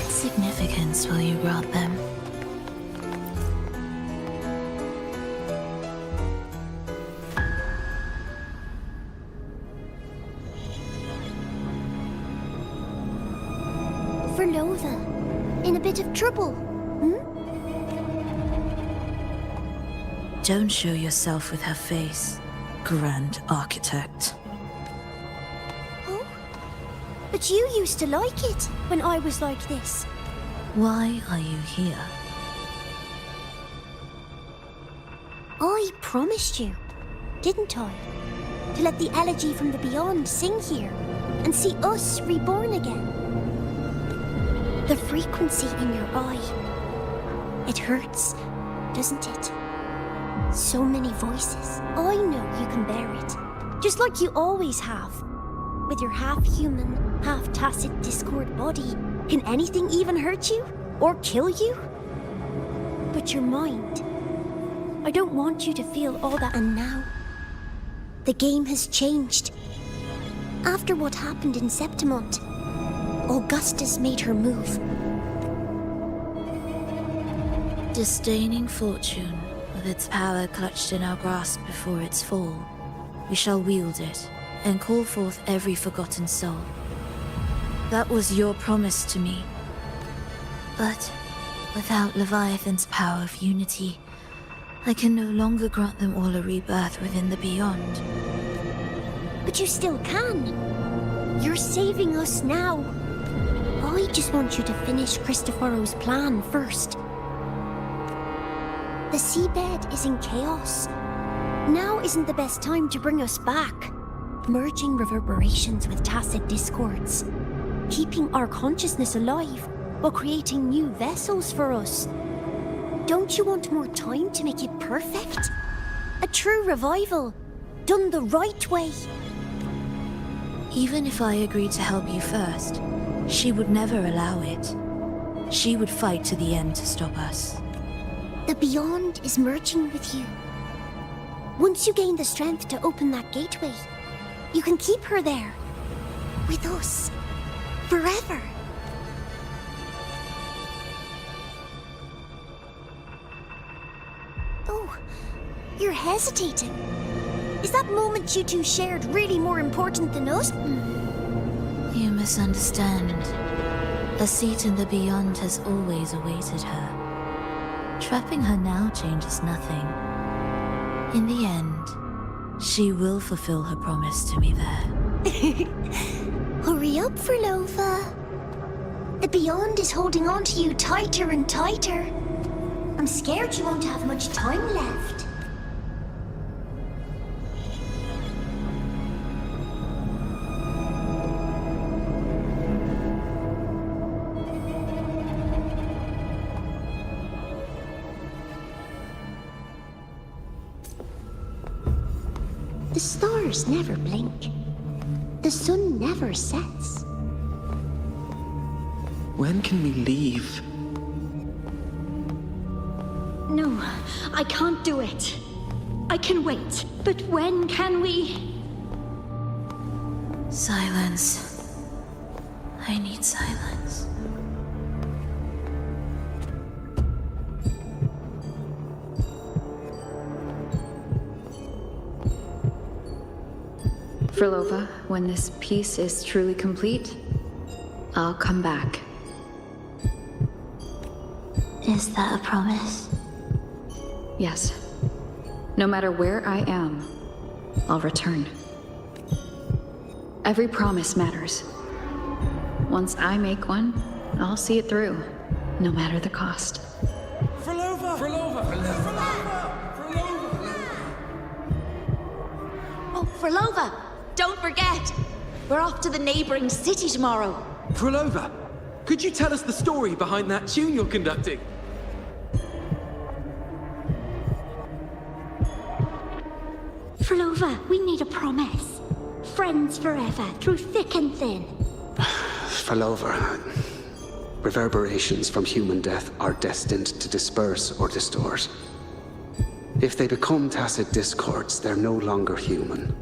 Significance will you grant them? Philova, in a bit of trouble, Don't show yourself with her face, Grand Architect. Oh? But you used to like it when I was like this. Why are you here? I promised you, didn't I? To let the elegy from the beyond sing here and see us reborn again. The frequency in your eye, it hurts, doesn't it? So many voices. I know you can bear it, just like you always have. With your half-human, half-tacit Discord body, can anything even hurt you? Or kill you? But your mind, I don't want you to feel all that. And now, the game has changed. After what happened in Septimont, Augustus made her move. Disdaining fortune, with its power clutched in our grasp before its fall, we shall wield it and call forth every forgotten soul. That was your promise to me. But without Leviathan's power of unity, I can no longer grant them all a rebirth within the beyond. But you still can. You're saving us now. I just want you to finish Cristoforo's plan first. The seabed is in chaos. Now isn't the best time to bring us back. Merging reverberations with tacit discords. Keeping our consciousness alive while creating new vessels for us. Don't you want more time to make it perfect? A true revival, done the right way. Even if I agreed to help you first, she would never allow it. She would fight to the end to stop us. The Beyond is merging with you. Once you gain the strength to open that gateway, you can keep her there. With us. Forever. Oh, you're hesitating. Is that moment you two shared really more important than us? You misunderstand. A seat in the Beyond has always awaited her. Trapping her now changes nothing. In the end, she will fulfill her promise to me there. Hurry up, Frolova. The Beyond is holding on to you tighter and tighter. I'm scared you won't have much time left. The stars never blink. The sun never sets. When can we leave? No, I can't do it. I can wait, but when can we? Silence. I need silence. Frolova, when this piece is truly complete, I'll come back. Is that a promise? Yes. No matter where I am, I'll return. Every promise matters. Once I make one, I'll see it through, no matter the cost. Frolova! Frolova! Oh, Frolova! Don't forget! We're off to the neighboring city tomorrow. Frolova, could you tell us the story behind that tune you're conducting? Frolova, we need a promise. Friends forever, through thick and thin. Frolova, reverberations from human death are destined to disperse or distort. If they become tacit discords, they're no longer human.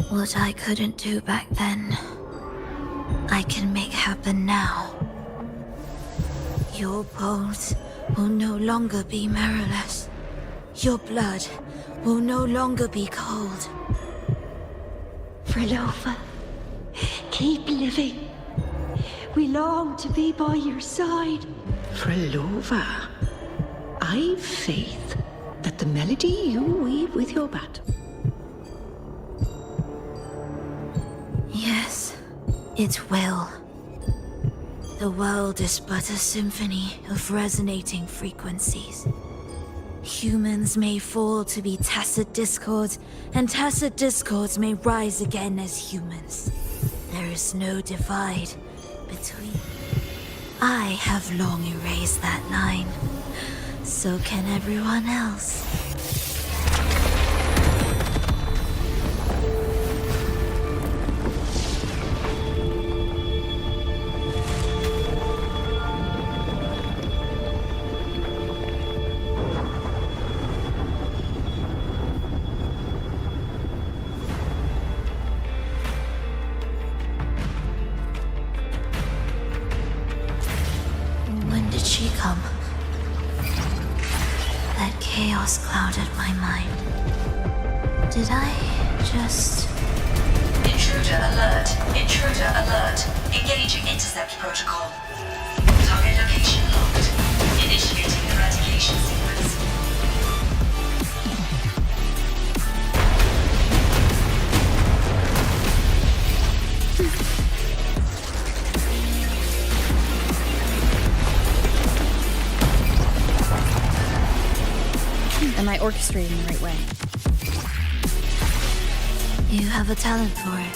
What I couldn't do back then, I can make happen now. Your bones will no longer be marrowless. Your blood will no longer be cold. Frolova, keep living. We long to be by your side. Frolova, I've faith that the melody you weave with your bat. Yes, it will. The world is but a symphony of resonating frequencies. Humans may fall to be tacit discords, and tacit discords may rise again as humans. There is no divide between. I have long erased that line. So can everyone else. When did she come? That chaos clouded my mind. Did I just... Intruder alert. Intruder alert. Engaging intercept protocol. Target location locked. Initiating eradication sequence. I orchestrating the right way? You have a talent for it.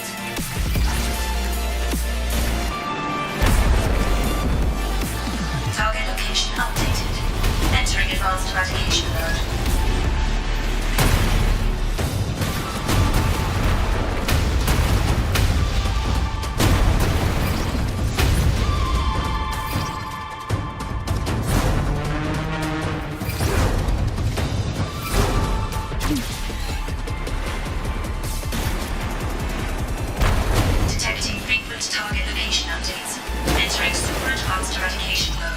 Target location updated. Entering advanced eradication mode. Detecting frequent target location updates. Entering super advanced eradication mode.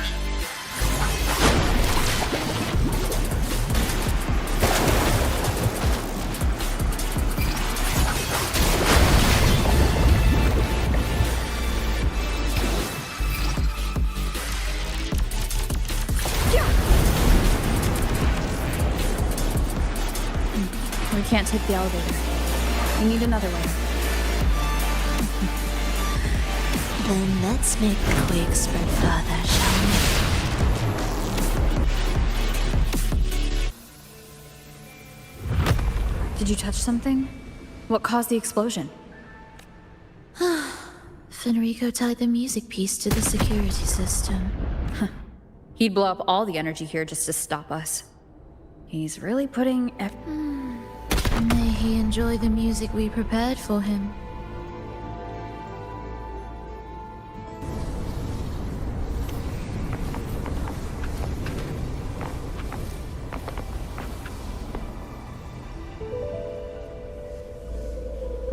We can't take the elevator. We need another way. Then let's make the quake spread further, shall we? Did you touch something? What caused the explosion? Fenrico tied the music piece to the security system. He'd blow up all the energy here just to stop us. He's really putting May he enjoy the music we prepared for him.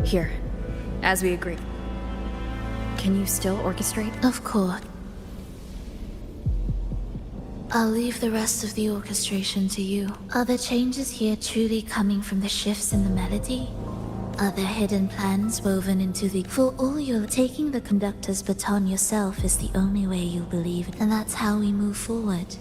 Here, as we agreed. Can you still orchestrate? Of course. I'll leave the rest of the orchestration to you. Are the changes here truly coming from the shifts in the melody? Are there hidden plans woven into the... For all you're taking the conductor's baton yourself is the only way you'll believe it, and that's how we move forward.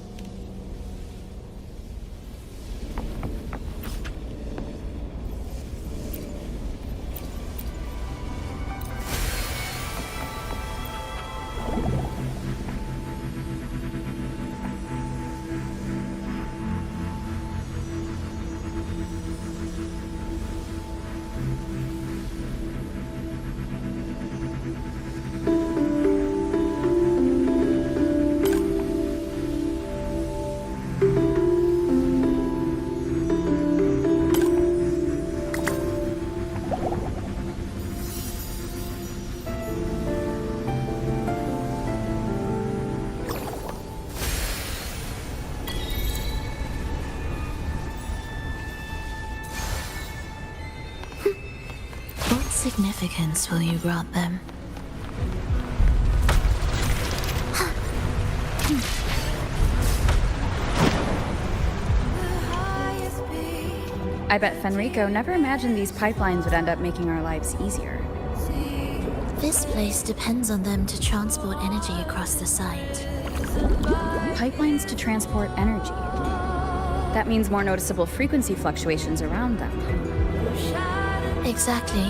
What significance will you grant them? I bet Fenrico never imagined these pipelines would end up making our lives easier. This place depends on them to transport energy across the site. Pipelines to transport energy. That means more noticeable frequency fluctuations around them. Exactly.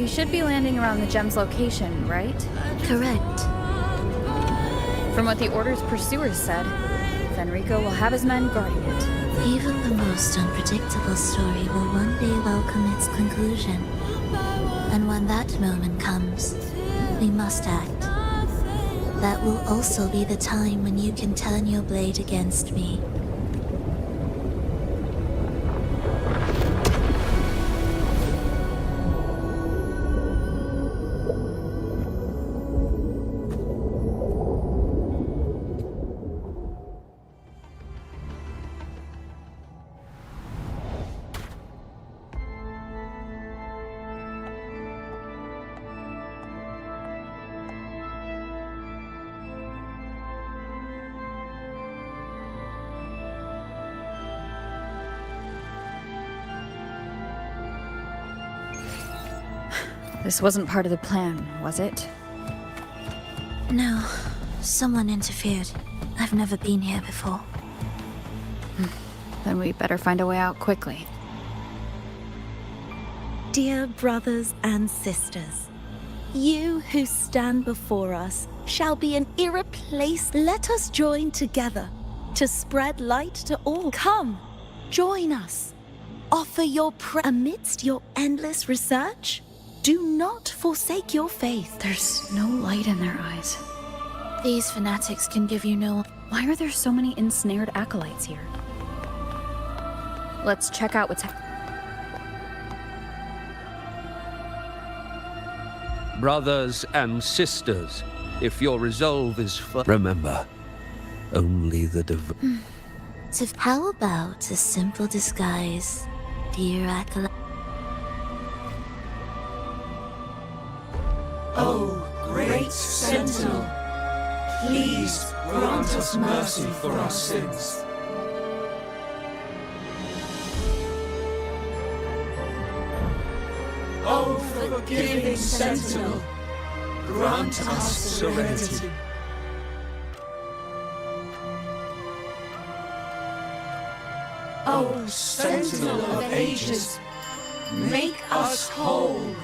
Should be landing around the gem's location, right? Correct. From what the Order's pursuers said, Fenrico will have his men guarding it. Even the most unpredictable story will one day welcome its conclusion. And when that moment comes, we must act. That will also be the time when you can turn your blade against me. This wasn't part of the plan, was it? No. Someone interfered. I've never been here before. Then we better find a way out quickly. Dear brothers and sisters, you who stand before us shall be an irreplaceable. Let us join together to spread light to all. Come, join us. Offer your amidst your endless research. Do not forsake your faith. There's no light in their eyes. These fanatics can give you no... Why are there so many ensnared acolytes here? Let's check out what's Brothers and sisters, if your resolve is for... Remember, only the So how about a simple disguise, dear acolyte? Oh, great Sentinel, please grant us mercy for our sins. Oh, forgiving Sentinel, grant us serenity. Oh, Sentinel of ages, make us whole.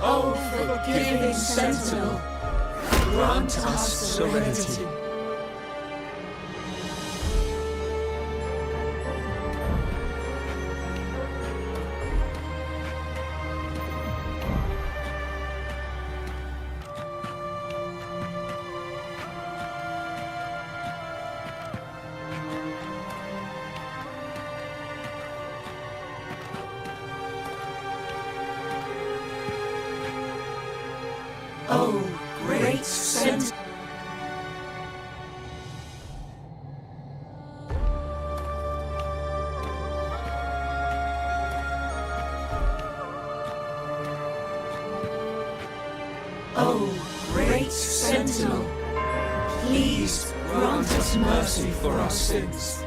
Oh, forgiving Sentinel, grant us serenity. Oh, great Sentinel. Oh, great Sentinel, please grant us mercy for our sins.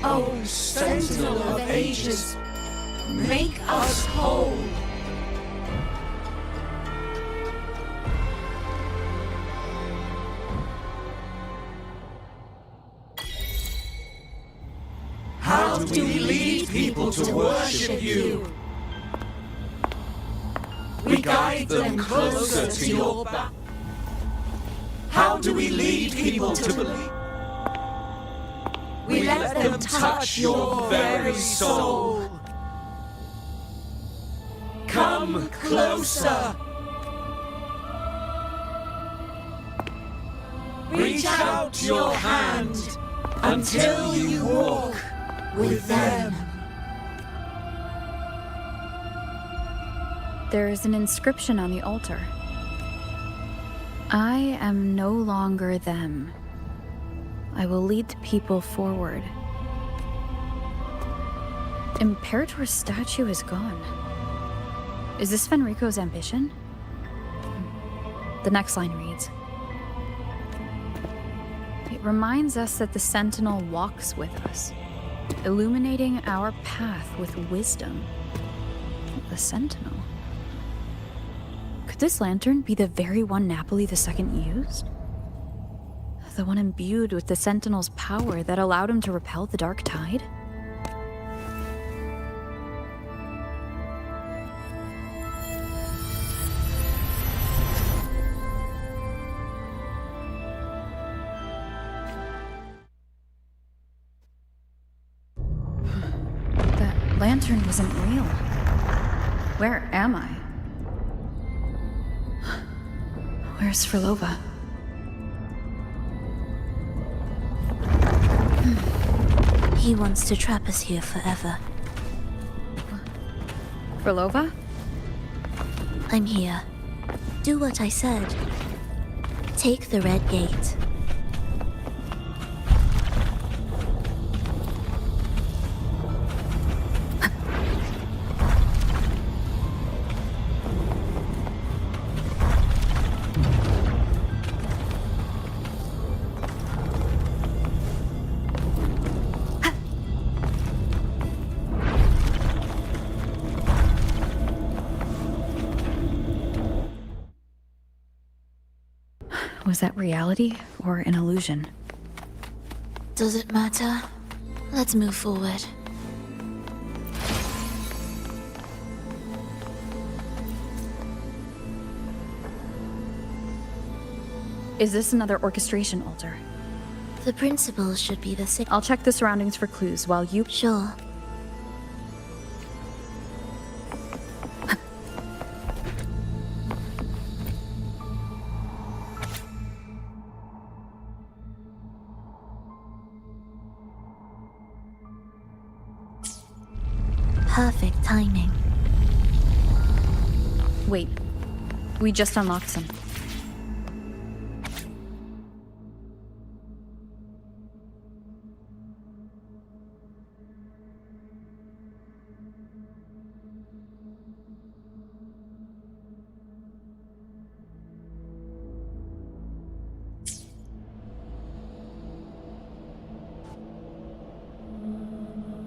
Oh, Sentinel of ages, make us whole. How do we lead people to worship you? We guide them closer to your back. How do we lead people to believe? We let them touch your very soul. Come closer. Reach out your hand until you walk with them. There is an inscription on the altar. I am no longer them. I will lead the people forward. Imperator's statue is gone. Is this Fenrico's ambition? The next line reads, it reminds us that the Sentinel walks with us, illuminating our path with wisdom. The Sentinel? Could this lantern be the very one Napoli II used? The one imbued with the Sentinel's power that allowed him to repel the Dark Tide? lantern wasn't real. Where am I? Where's Frolova? He wants to trap us here forever. Frolova? I'm here. Do what I said. Take the red gate. Was that reality or an illusion? Does it matter? Let's move forward. Is this another orchestration altar? The principles should be the same. I'll check the surroundings for clues while you... Sure. Perfect timing. Wait. We just unlocked some.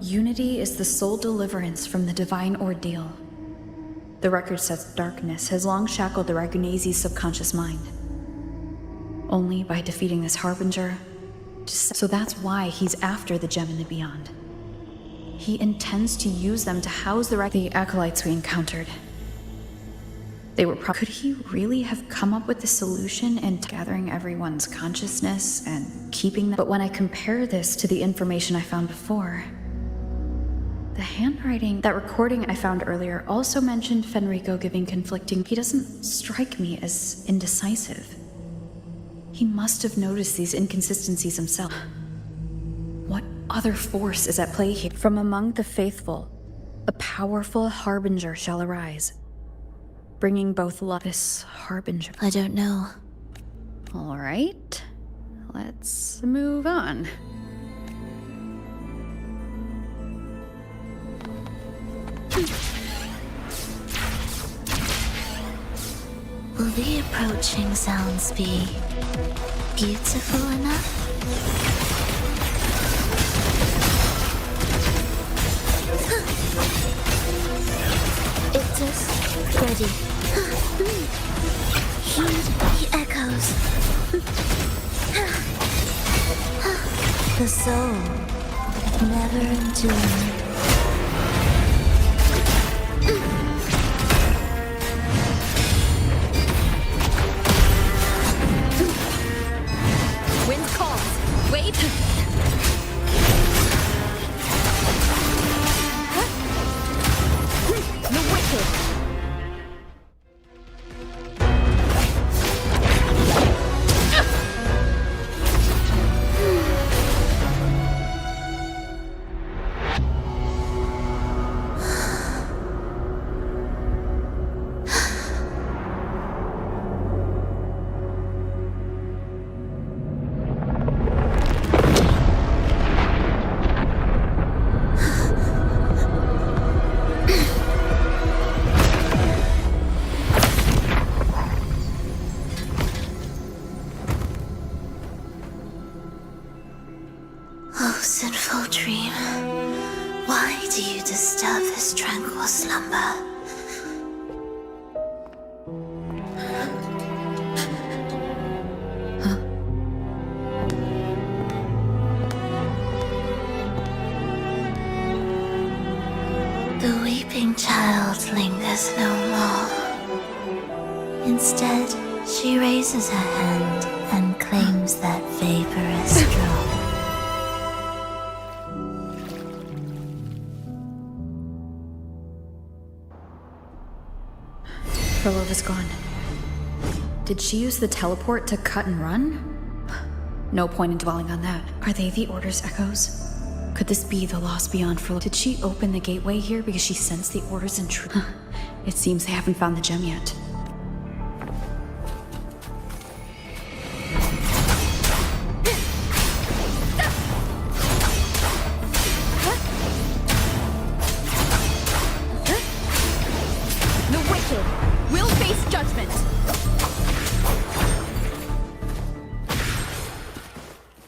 Unity is the sole deliverance from the divine ordeal. The record says darkness has long shackled the Ragunese's subconscious mind. Only by defeating this harbinger... So that's why he's after the gem in the beyond. He intends to use them to house the acolytes we encountered. They were Could he really have come up with the solution and gathering everyone's consciousness and keeping them? But when I compare this to the information I found before... The handwriting, that recording I found earlier also mentioned Fenrico giving conflicting. He doesn't strike me as indecisive. He must have noticed these inconsistencies himself. What other force is at play here? From among the faithful, a powerful harbinger shall arise, bringing both love. This harbinger. I don't know. All right, let's move on. Will the approaching sounds be beautiful enough? It is ready. Heed the echoes. The soul, never enduring. Wind calls. Wait. The wicked. Oh, sinful dream. Why do you disturb this tranquil slumber? The weeping child lingers no more. Instead, she raises her hand and claims that vaporous drop. Frolova's gone. Did she use the teleport to cut and run? No point in dwelling on that. Are they the Order's echoes? Could this be the Lost Beyond Frolova? Did she open the gateway here because she sensed the Order's intrusion? It seems they haven't found the gem yet. The wicked will face judgment.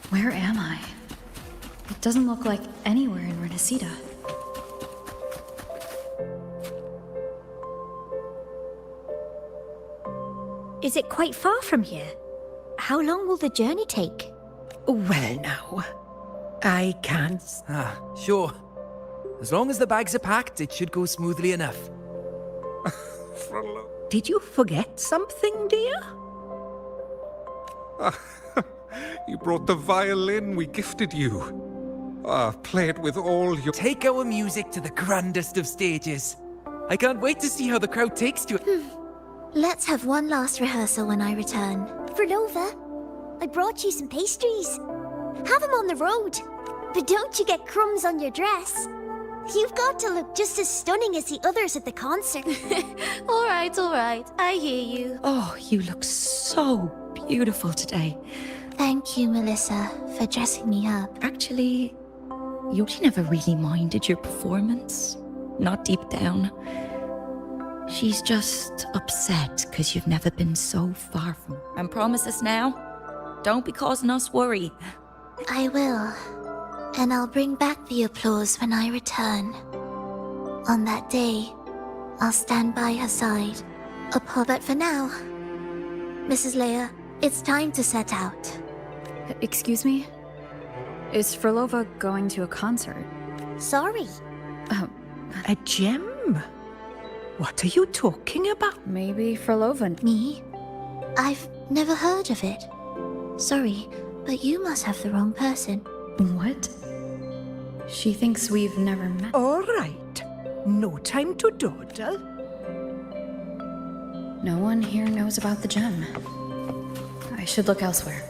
Where am I? It doesn't look like anywhere in Renacida. Is it quite far from here? How long will the journey take? Well, now, I can't. Sure. As long as the bags are packed, it should go smoothly enough. Did you forget something, dear? You brought the violin we gifted you. Play it with all your... Take our music to the grandest of stages. I can't wait to see how the crowd takes to it. Let's have one last rehearsal when I return. Frolova, I brought you some pastries. Have them on the road. But don't you get crumbs on your dress. You've got to look just as stunning as the others at the concert. All right. I hear you. Oh, you look so beautiful today. Thank you, Melissa, for dressing me up. Actually, you never really minded your performance. Not deep down. She's just upset because you've never been so far from her. And promise us now, don't be causing us worry. I will. And I'll bring back the applause when I return. On that day, I'll stand by her side. But for now, Mrs. Leia, it's time to set out. Excuse me? Is Frolova going to a concert? Sorry. A gem? What are you talking about? Maybe Frolova. Me? I've never heard of it. Sorry, but you must have the wrong person. What? She thinks we've never met. All right. No time to dawdle. No one here knows about the gem. I should look elsewhere.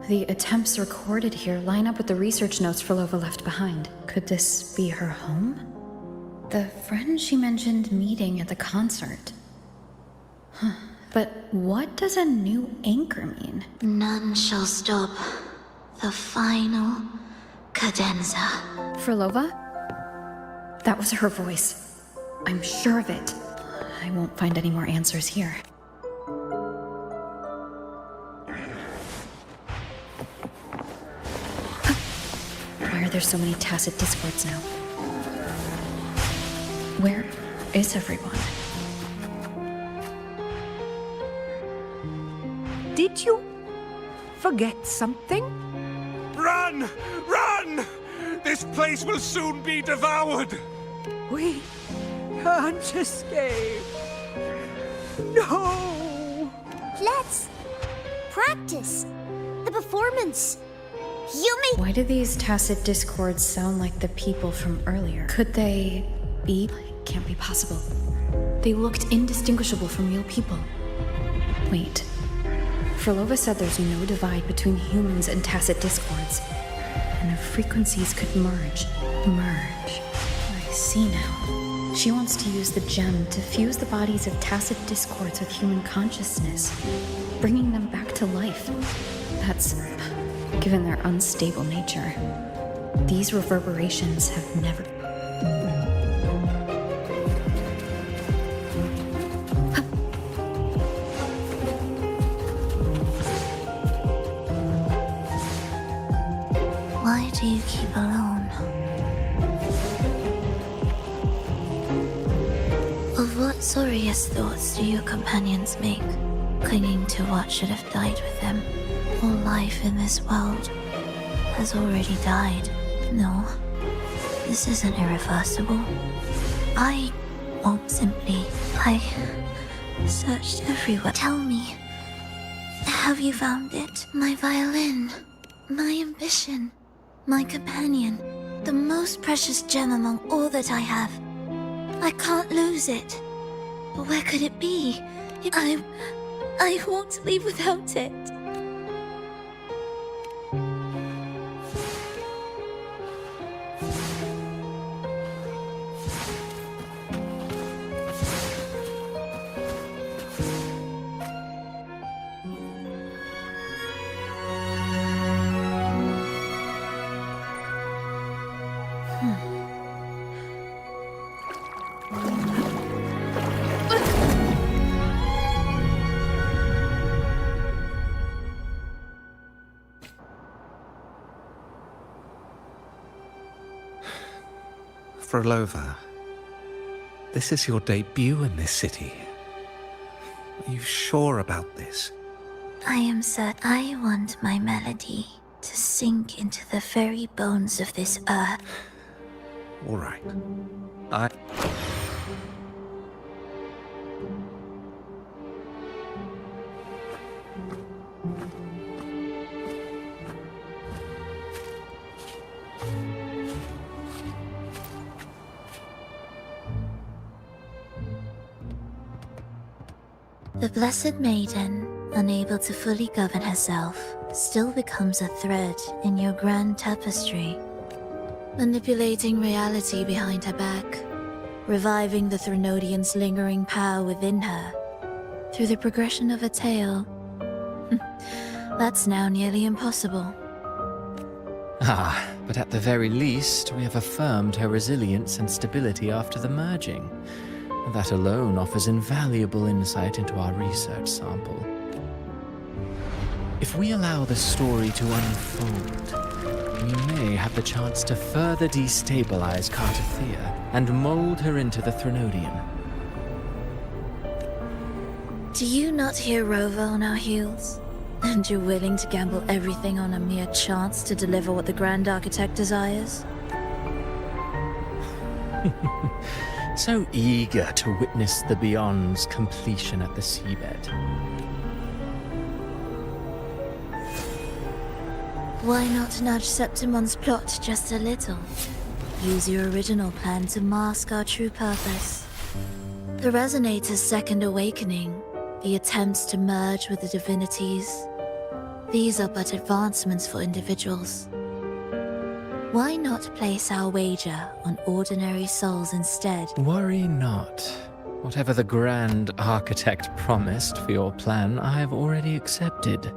The attempts recorded here line up with the research notes Frolova left behind. Could this be her home? The friend she mentioned meeting at the concert. Huh. But what does a new anchor mean? None shall stop the final cadenza. Frolova? That was her voice. I'm sure of it. I won't find any more answers here. Why are there so many tacit discords now? Where is everyone? Did you forget something? Run! Run! This place will soon be devoured! We can't escape. No! Let's practice the performance. Yummy! Why do these tacit discords sound like the people from earlier? Could they be? It can't be possible. They looked indistinguishable from real people. Wait. Frolova said there's no divide between humans and tacit discords. And the frequencies could merge. I see now. She wants to use the gem to fuse the bodies of tacit discords with human consciousness, bringing them back to life. That's given their unstable nature. These reverberations have never... Why do you keep alone? Of what sorriest thoughts do your companions make, clinging to what should have died with them? All life in this world has already died. No, this isn't irreversible. I won't simply... I searched everywhere. Tell me, have you found it? My violin, my ambition, my companion, the most precious gem among all that I have. I can't lose it. But where could it be? I won't leave without it. Frolova, this is your debut in this city. Are you sure about this? I am certain. I want my melody to sink into the very bones of this earth. All right. The Blessed Maiden, unable to fully govern herself, still becomes a thread in your grand tapestry, manipulating reality behind her back, reviving the Threnodian's lingering power within her through the progression of a tale. That's now nearly impossible. Ah, but at the very least, we have affirmed her resilience and stability after the merging. That alone offers invaluable insight into our research sample. If we allow the story to unfold, we may have the chance to further destabilize Cartathea and mold her into the Threnodian. Do you not hear Rover on our heels? And you're willing to gamble everything on a mere chance to deliver what the Grand Architect desires? So eager to witness the Beyond's completion at the seabed. Why not nudge Septimon's plot just a little? Use your original plan to mask our true purpose. The Resonator's second awakening, the attempts to merge with the divinities, these are but advancements for individuals. Why not place our wager on ordinary souls instead? Worry not. Whatever the Grand Architect promised for your plan, I have already accepted.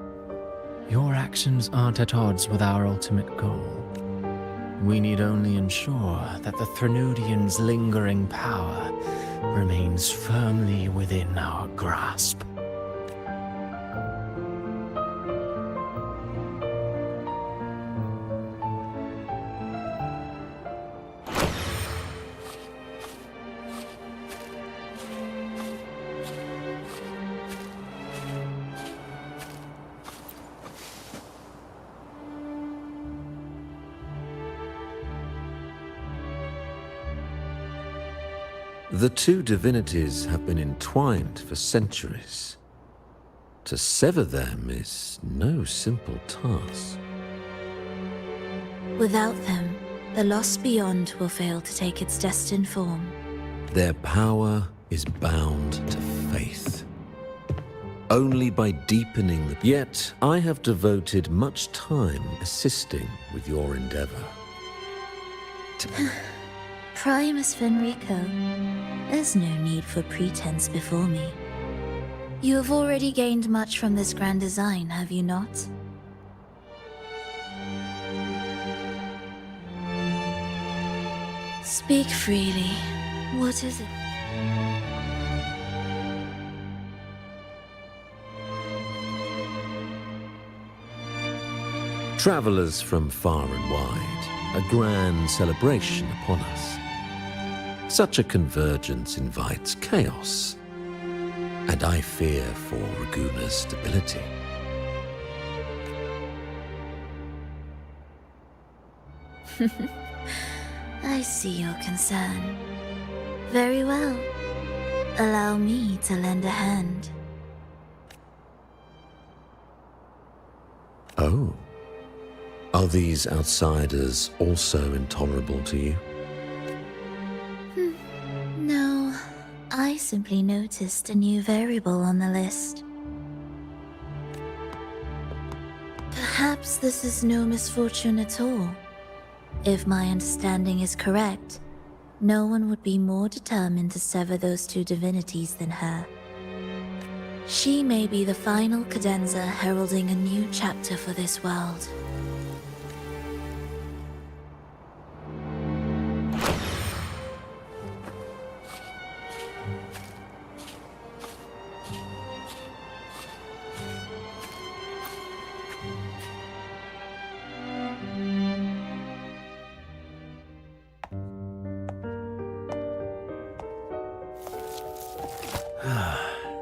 Your actions aren't at odds with our ultimate goal. We need only ensure that the Threnodian's lingering power remains firmly within our grasp. The two divinities have been entwined for centuries. To sever them is no simple task. Without them, the lost beyond will fail to take its destined form. Their power is bound to faith. Only by deepening the... Yet, I have devoted much time assisting with your endeavor. Primus Fenrico, there's no need for pretense before me. You have already gained much from this grand design, have you not? Speak freely. What is it? Travellers from far and wide, a grand celebration upon us. Such a convergence invites chaos, and I fear for Raguna's stability. I see your concern. Very well. Allow me to lend a hand. Oh. Are these outsiders also intolerable to you? No, I simply noticed a new variable on the list. Perhaps this is no misfortune at all. If my understanding is correct, no one would be more determined to sever those two divinities than her. She may be the final cadenza heralding a new chapter for this world.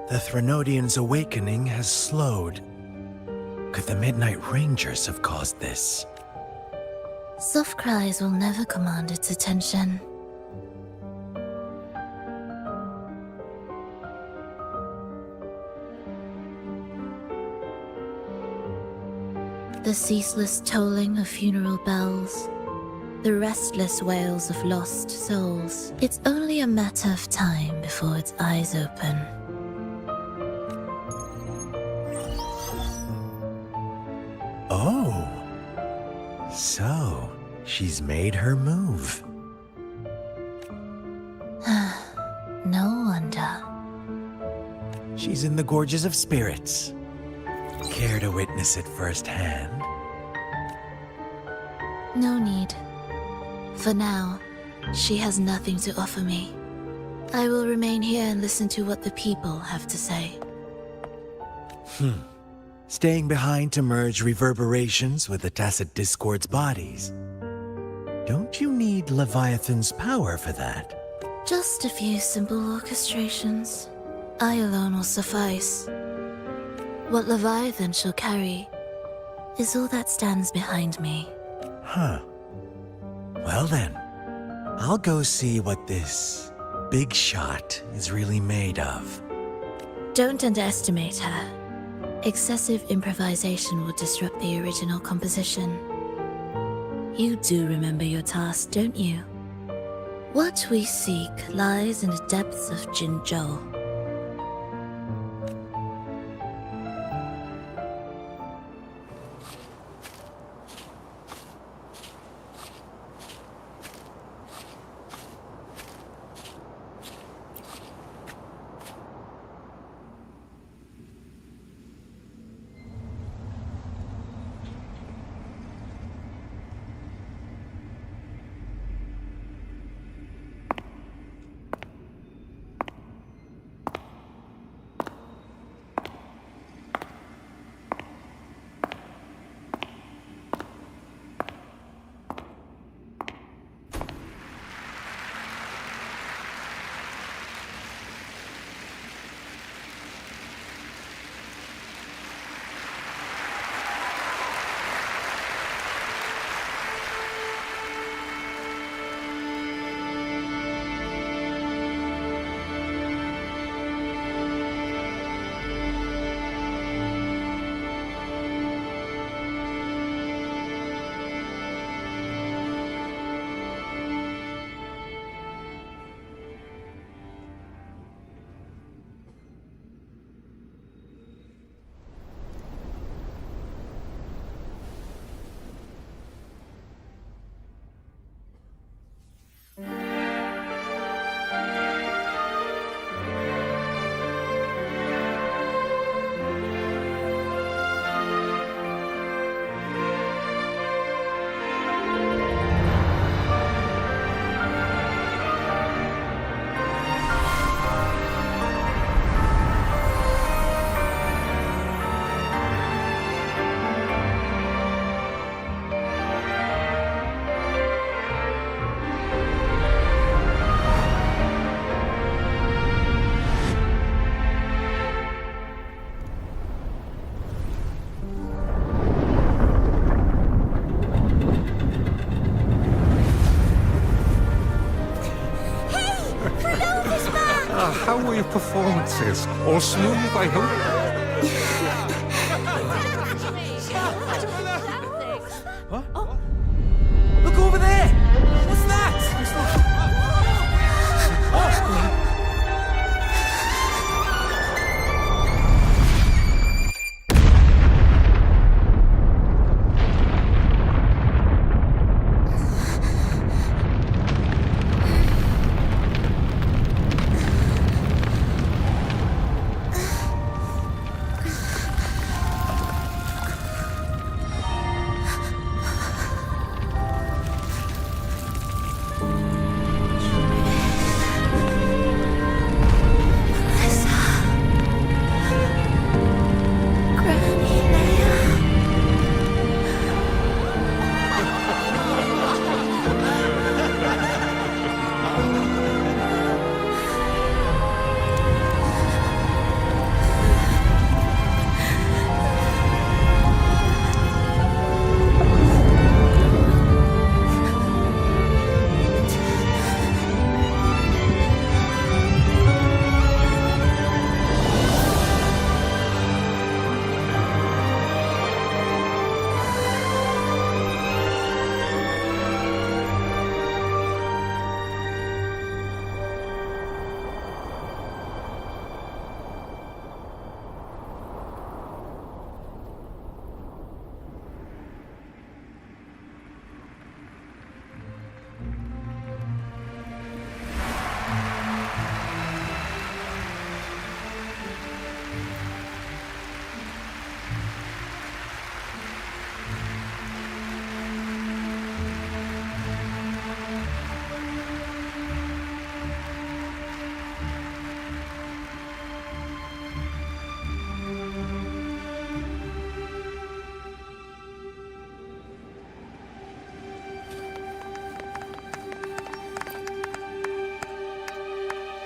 The Threnodians' awakening has slowed. Could the Midnight Rangers have caused this? Soft cries will never command its attention. The ceaseless tolling of funeral bells, the restless wails of lost souls. It's only a matter of time before its eyes open. Oh. So, she's made her move. No wonder. She's in the Gorges of Spirits. Care to witness it firsthand? No need. For now, she has nothing to offer me. I will remain here and listen to what the people have to say. Staying behind to merge reverberations with the Tacit Discord's bodies. Don't you need Leviathan's power for that? Just a few simple orchestrations. I alone will suffice. What Leviathan shall carry is all that stands behind me. Huh. Well then, I'll go see what this big shot is really made of. Don't underestimate her. Excessive improvisation will disrupt the original composition. You do remember your task, don't you? What we seek lies in the depths of Jinzhou. how were your performances? All smooth, I hope? Look over there! What's that?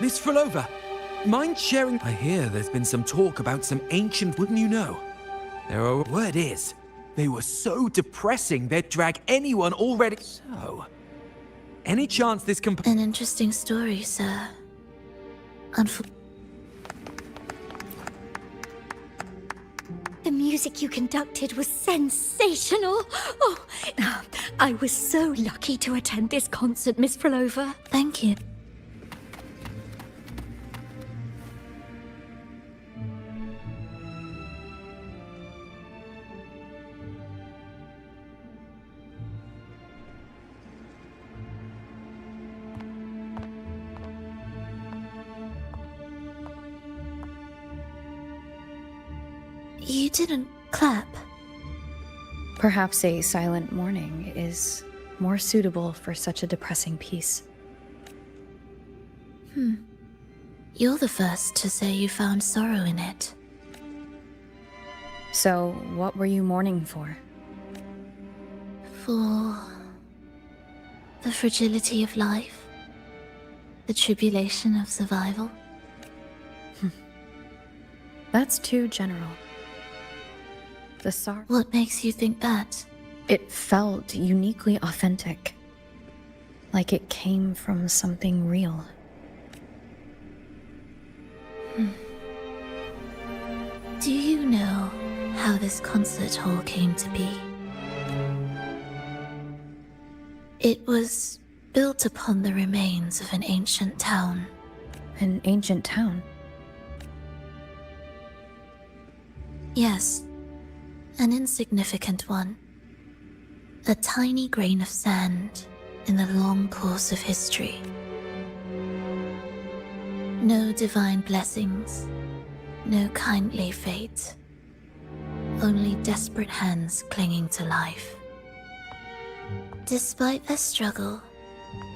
Miss Frolova, mind sharing? I hear there's been some talk about some ancient, wouldn't you know? Word is, they were so depressing they'd drag anyone already. So, any chance this can... An interesting story, sir. The music you conducted was sensational. Oh, I was so lucky to attend this concert, Miss Frolova. Thank you. You didn't clap. Perhaps a silent mourning is more suitable for such a depressing piece. You're the first to say you found sorrow in it. So, what were you mourning for? For the fragility of life, the tribulation of survival. That's too general. The sorrow. What makes you think that? It felt uniquely authentic. Like it came from something real. Do you know how this concert hall came to be? It was built upon the remains of an ancient town. An ancient town? Yes. An insignificant one. A tiny grain of sand in the long course of history. No divine blessings, no kindly fate. Only desperate hands clinging to life. Despite their struggle,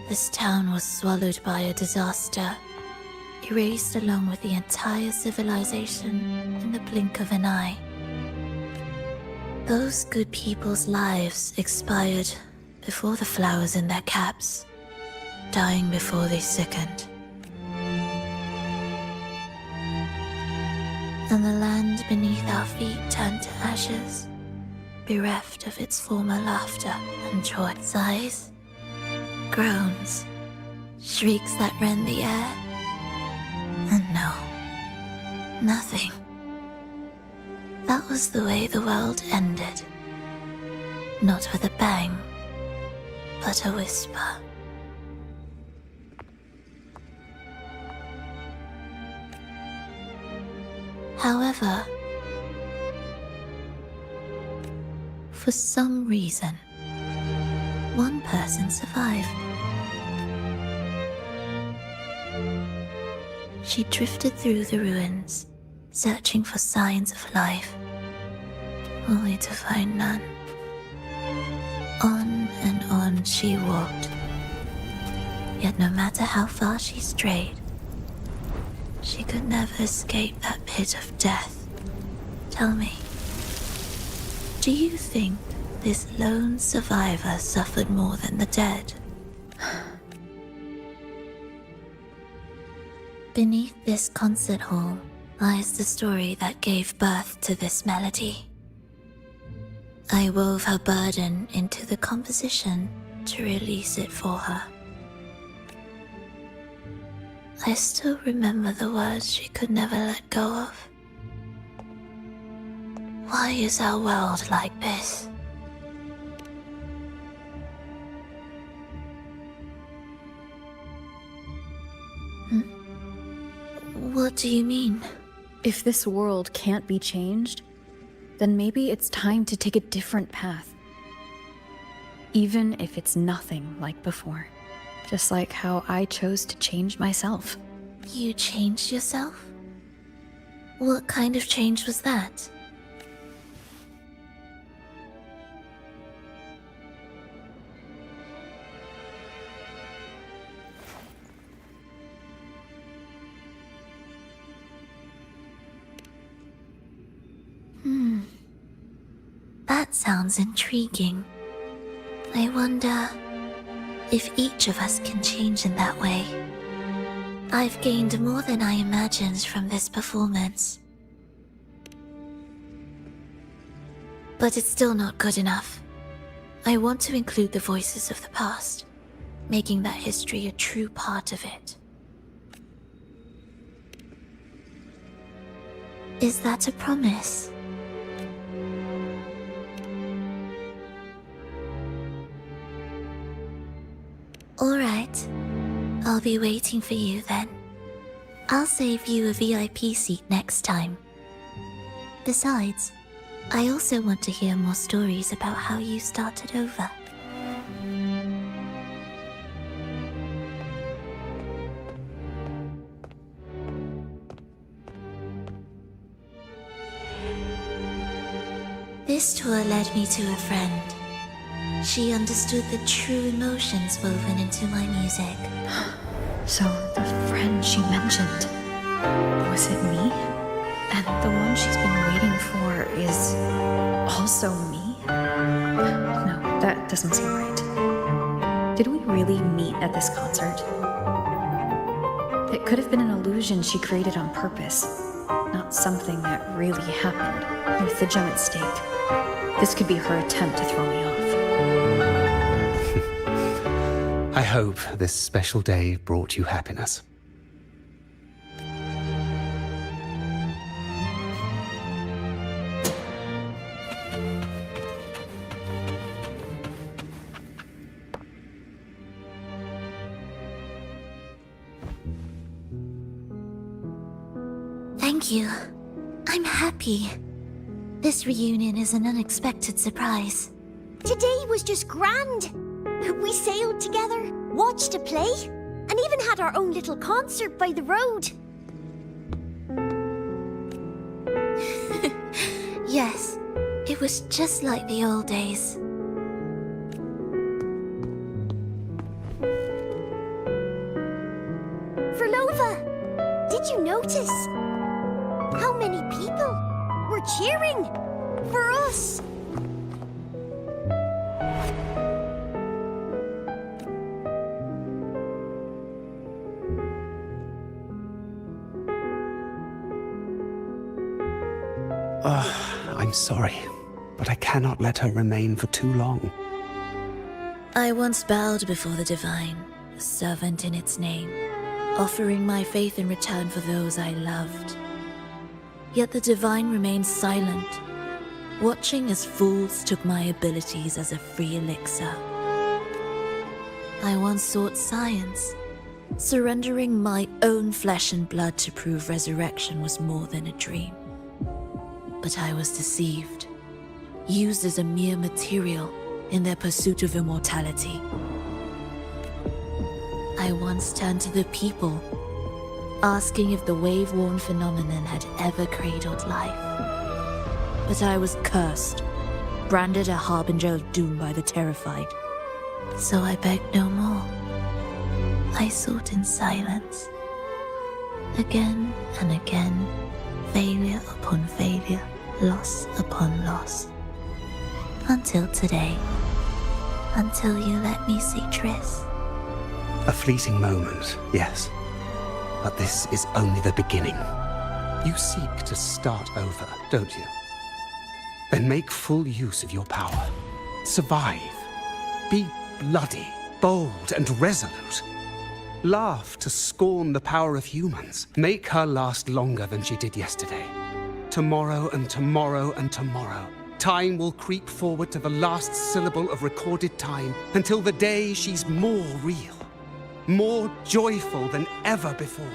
this town was swallowed by a disaster, erased along with the entire civilization in the blink of an eye. Those good people's lives expired before the flowers in their caps, dying before they sickened. And the land beneath our feet turned to ashes, bereft of its former laughter and joy. Sighs, groans, shrieks that rend the air, and Nothing. That was the way the world ended. Not with a bang, but a whisper. However, for some reason, one person survived. She drifted through the ruins, searching for signs of life, only to find none. On and on she walked. Yet no matter how far she strayed, she could never escape that pit of death. Tell me, do you think this lone survivor suffered more than the dead? Beneath this concert hall lies the story that gave birth to this melody. I wove her burden into the composition to release it for her. I still remember the words she could never let go of. Why is our world like this? What do you mean? If this world can't be changed, then maybe it's time to take a different path. Even if it's nothing like before. Just like how I chose to change myself. You changed yourself? What kind of change was that? That sounds intriguing. I wonder if each of us can change in that way. I've gained more than I imagined from this performance. But it's still not good enough. I want to include the voices of the past, making that history a true part of it. Is that a promise? All right. I'll be waiting for you then. I'll save you a VIP seat next time. Besides, I also want to hear more stories about how you started over. This tour led me to a friend. She understood the true emotions woven into my music. So, the friend she mentioned, was it me? And the one she's been waiting for is also me? No, that doesn't seem right. Did we really meet at this concert? It could have been an illusion she created on purpose, not something that really happened. With the gem at stake, this could be her attempt to throw me off. I hope this special day brought you happiness. Thank you. I'm happy. This reunion is an unexpected surprise. Today was just grand. We sailed together, watched a play, and even had our own little concert by the road. Yes, it was just like the old days. Verlova, did you notice how many people were cheering for us? I'm sorry, but I cannot let her remain for too long. I once bowed before the divine, a servant in its name, offering my faith in return for those I loved. Yet the divine remained silent, watching as fools took my abilities as a free elixir. I once sought science, surrendering my own flesh and blood to prove resurrection was more than a dream. But I was deceived, used as a mere material in their pursuit of immortality. I once turned to the people, asking if the wave-worn phenomenon had ever cradled life. But I was cursed, branded a harbinger of doom by the terrified. So I begged no more. I sought in silence. Again and again, failure upon failure, loss upon loss. Until today. Until you let me see Triss. A fleeting moment, yes. But this is only the beginning. You seek to start over, don't you? Then make full use of your power. Survive. Be bloody, bold, and resolute. Laugh to scorn the power of humans. Make her last longer than she did yesterday. Tomorrow and tomorrow and tomorrow. Time will creep forward to the last syllable of recorded time until the day she's more real, more joyful than ever before.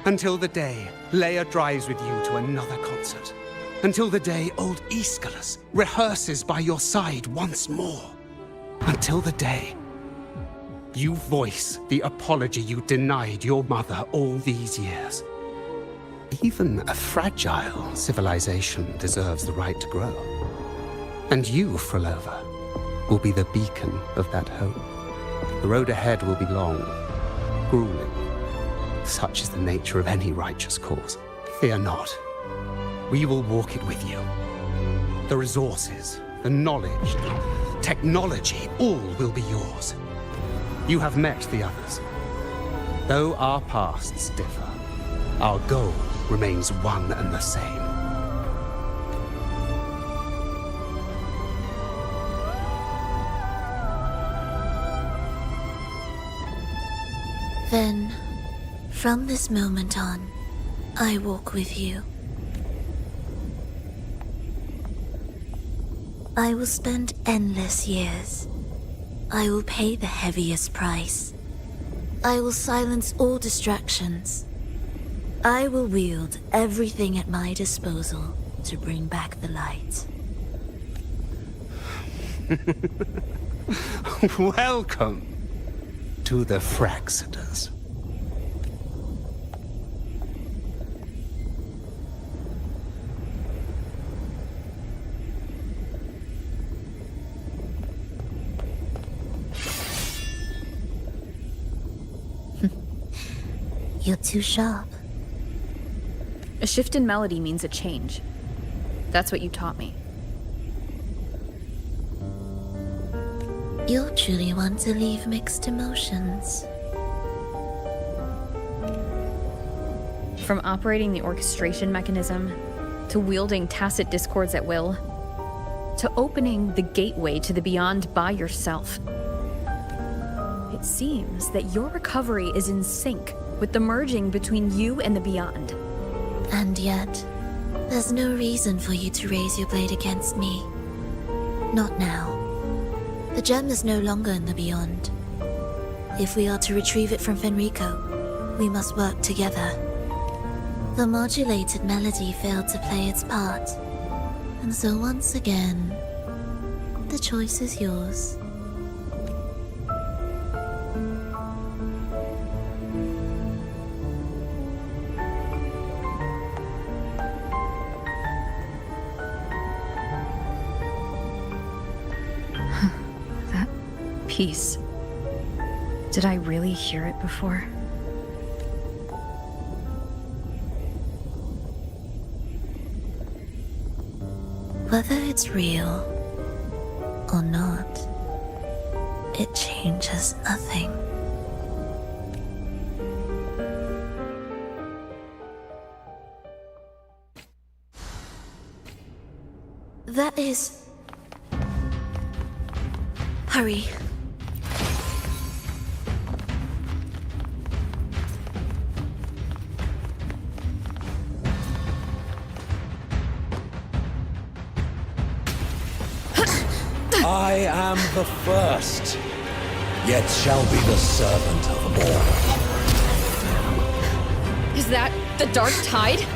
Until the day Leia drives with you to another concert. Until the day old Aeschylus rehearses by your side once more. Until the day you voice the apology you denied your mother all these years. Even a fragile civilization deserves the right to grow. And you, Frolova, will be the beacon of that hope. The road ahead will be long, grueling. Such is the nature of any righteous cause. Fear not. We will walk it with you. The resources, the knowledge, technology, all will be yours. You have met the others. Though our pasts differ, our goal remains one and the same. Then, from this moment on, I walk with you. I will spend endless years. I will pay the heaviest price. I will silence all distractions. I will wield everything at my disposal to bring back the light. Welcome to the Fraxiters. You're too sharp. A shift in melody means a change. That's what you taught me. You're truly one to leave mixed emotions. From operating the orchestration mechanism, to wielding tacit discords at will, to opening the gateway to the beyond by yourself. It seems that your recovery is in sync with the merging between you and the beyond. And yet, there's no reason for you to raise your blade against me. Not now. The gem is no longer in the beyond. If we are to retrieve it from Fenrico, we must work together. The modulated melody failed to play its part, and so once again, the choice is yours. Peace. Did I really hear it before? Whether it's real or not, it changes nothing. That is... Hurry. I am the first, yet shall be the servant of all. Is that the Dark Tide?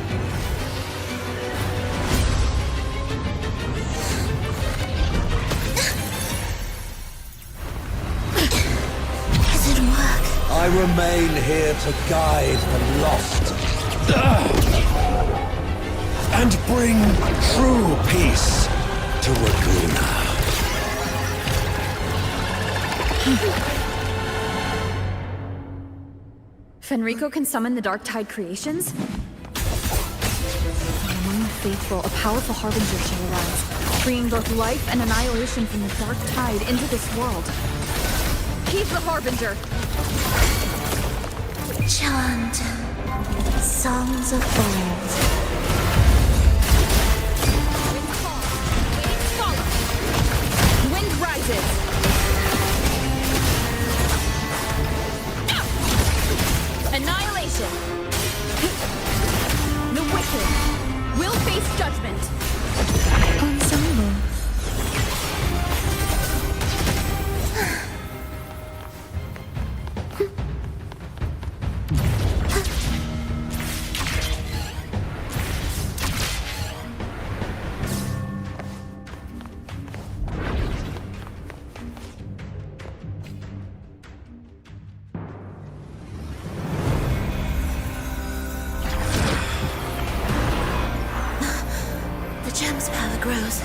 I remain here to guide the lost and bring true peace to Laguna. Fenrico can summon the Dark Tide creations? From among the faithful, a powerful harbinger shall arise, bringing both life and annihilation from the Dark Tide into this world. He's the harbinger! Chant songs of old. Wind rises! Annihilation! The wicked will face judgment! Ensemble. The gem's power grows.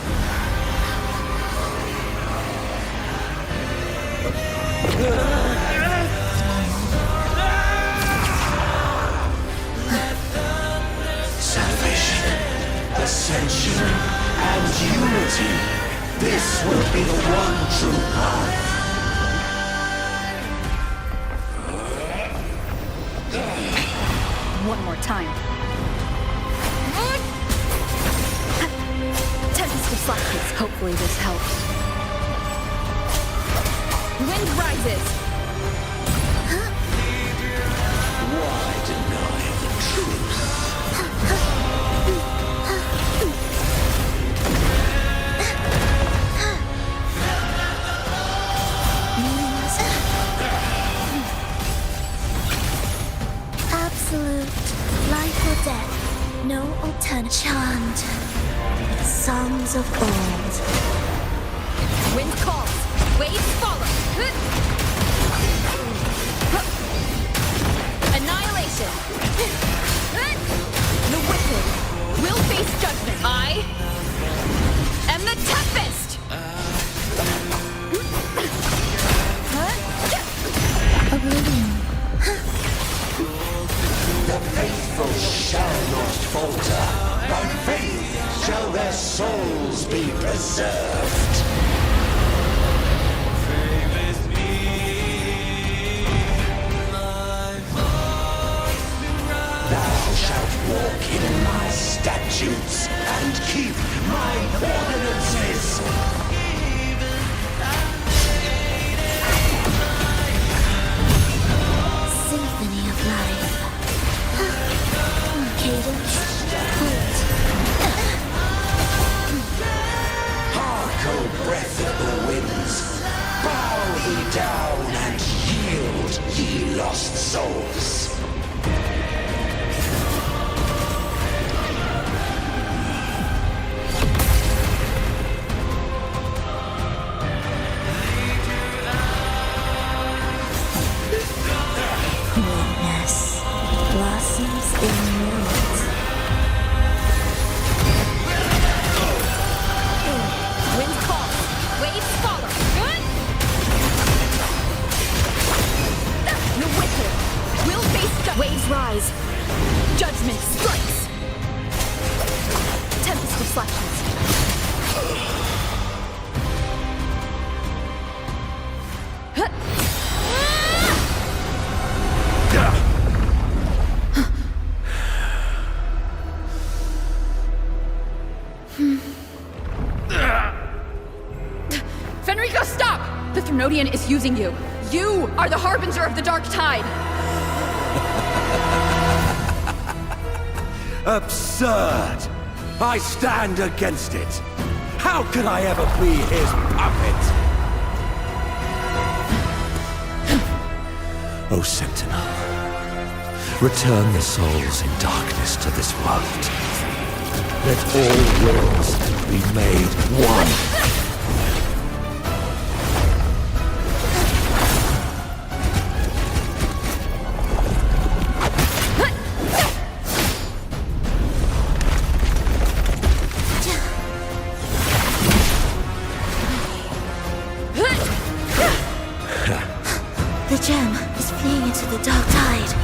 Salvation, ascension, and unity. This will be the one true path. One more time. Tempest of Slackness. Hopefully this helps. Wind rises! Why deny the truth? Absolute life or death. No alternative. Chant songs of old. Wind calls. Waves follow. Annihilation. The wicked will face judgment. I am the Tempest. Oblivion. The faithful shall not falter. By faith shall their souls be preserved. Thou shalt walk in my statutes and keep my ordinances. Symphony of life. Cadence. Halt. Hark, O breath of the winds. Bow thee down and yield, ye lost souls. Witness blossoms in night. Wind calls. Waves follow. The wicked will face judgment. Waves rise. Judgment strikes. Tempest of Slackness. Fenrico, stop! The Threnodian is using you. You are the harbinger of the Dark Tide. Absurd! I stand against it. How could I ever be his puppet? O Sentinel, return the souls in darkness to this world. Let all wills be made one. The gem is fleeing into the dark tide.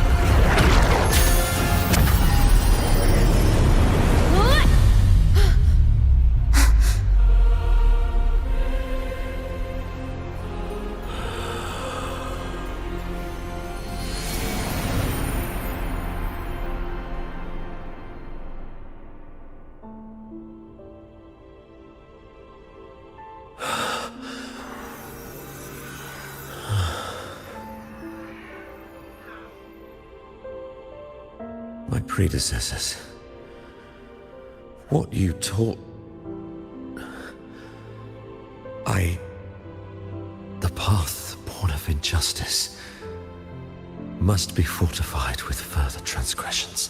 My predecessors. What you taught... The path born of injustice must be fortified with further transgressions.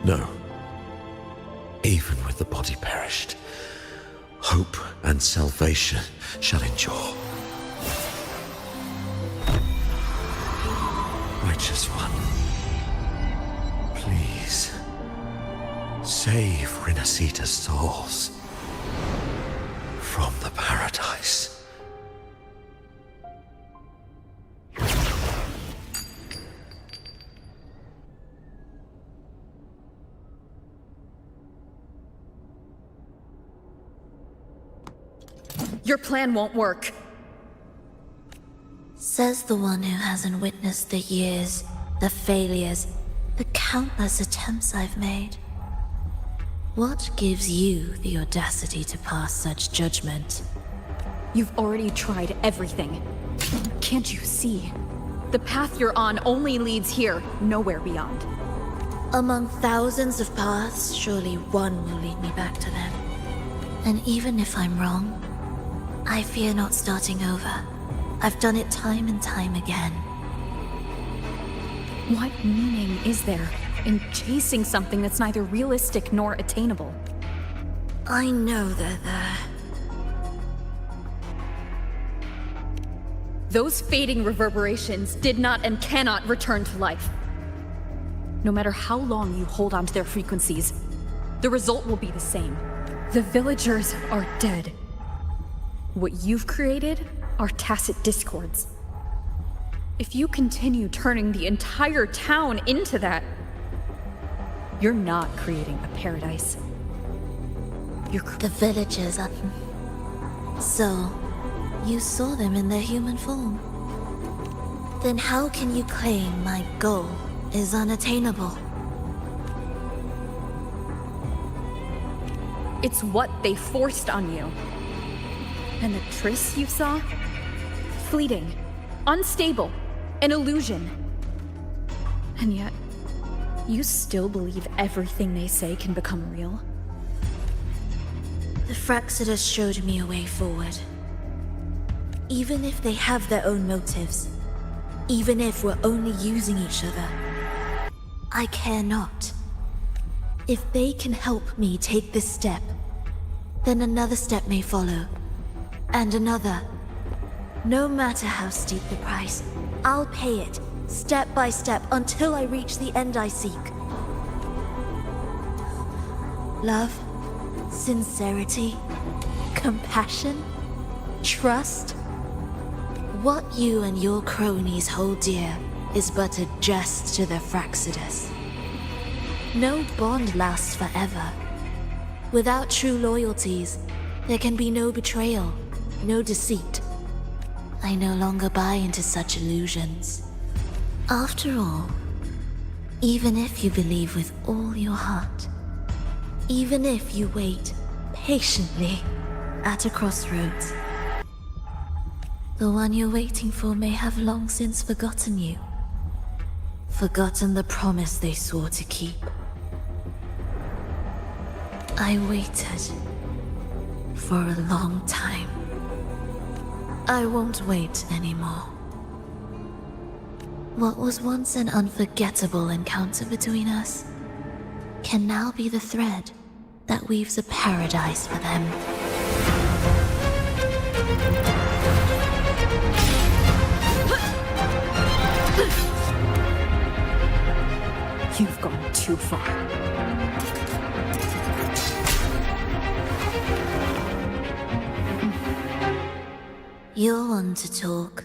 No. Even with the body perished, hope and salvation shall endure. Righteous One, please save Renacita's souls from the paradise. Your plan won't work. Says the one who hasn't witnessed the years, the failures, the countless attempts I've made. What gives you the audacity to pass such judgment? You've already tried everything. Can't you see? The path you're on only leads here, nowhere beyond. Among thousands of paths, surely one will lead me back to them. And even if I'm wrong, I fear not starting over. I've done it time and time again. What meaning is there in chasing something that's neither realistic nor attainable? I know they're there. Those fading reverberations did not and cannot return to life. No matter how long you hold on to their frequencies, the result will be the same. The villagers are dead. What you've created are tacit discords. If you continue turning the entire town into that, you're not creating a paradise. The villagers are... So, you saw them in their human form. Then how can you claim my goal is unattainable? It's what they forced on you. And the tryst you saw? Fleeting, unstable, an illusion. And yet, you still believe everything they say can become real? The Fraxidus showed me a way forward. Even if they have their own motives, even if we're only using each other, I care not. If they can help me take this step, then another step may follow. And another. No matter how steep the price, I'll pay it, step by step, until I reach the end I seek. Love, sincerity, compassion, trust. What you and your cronies hold dear is but a jest to the Fraxidus. No bond lasts forever. Without true loyalties, there can be no betrayal. No deceit. I no longer buy into such illusions. After all, even if you believe with all your heart, even if you wait patiently at a crossroads, The one you're waiting for may have long since forgotten you. Forgotten the promise they swore to keep. I waited for a long time. I won't wait anymore. What was once an unforgettable encounter between us can now be the thread that weaves a paradise for them. You've gone too far. You're one to talk.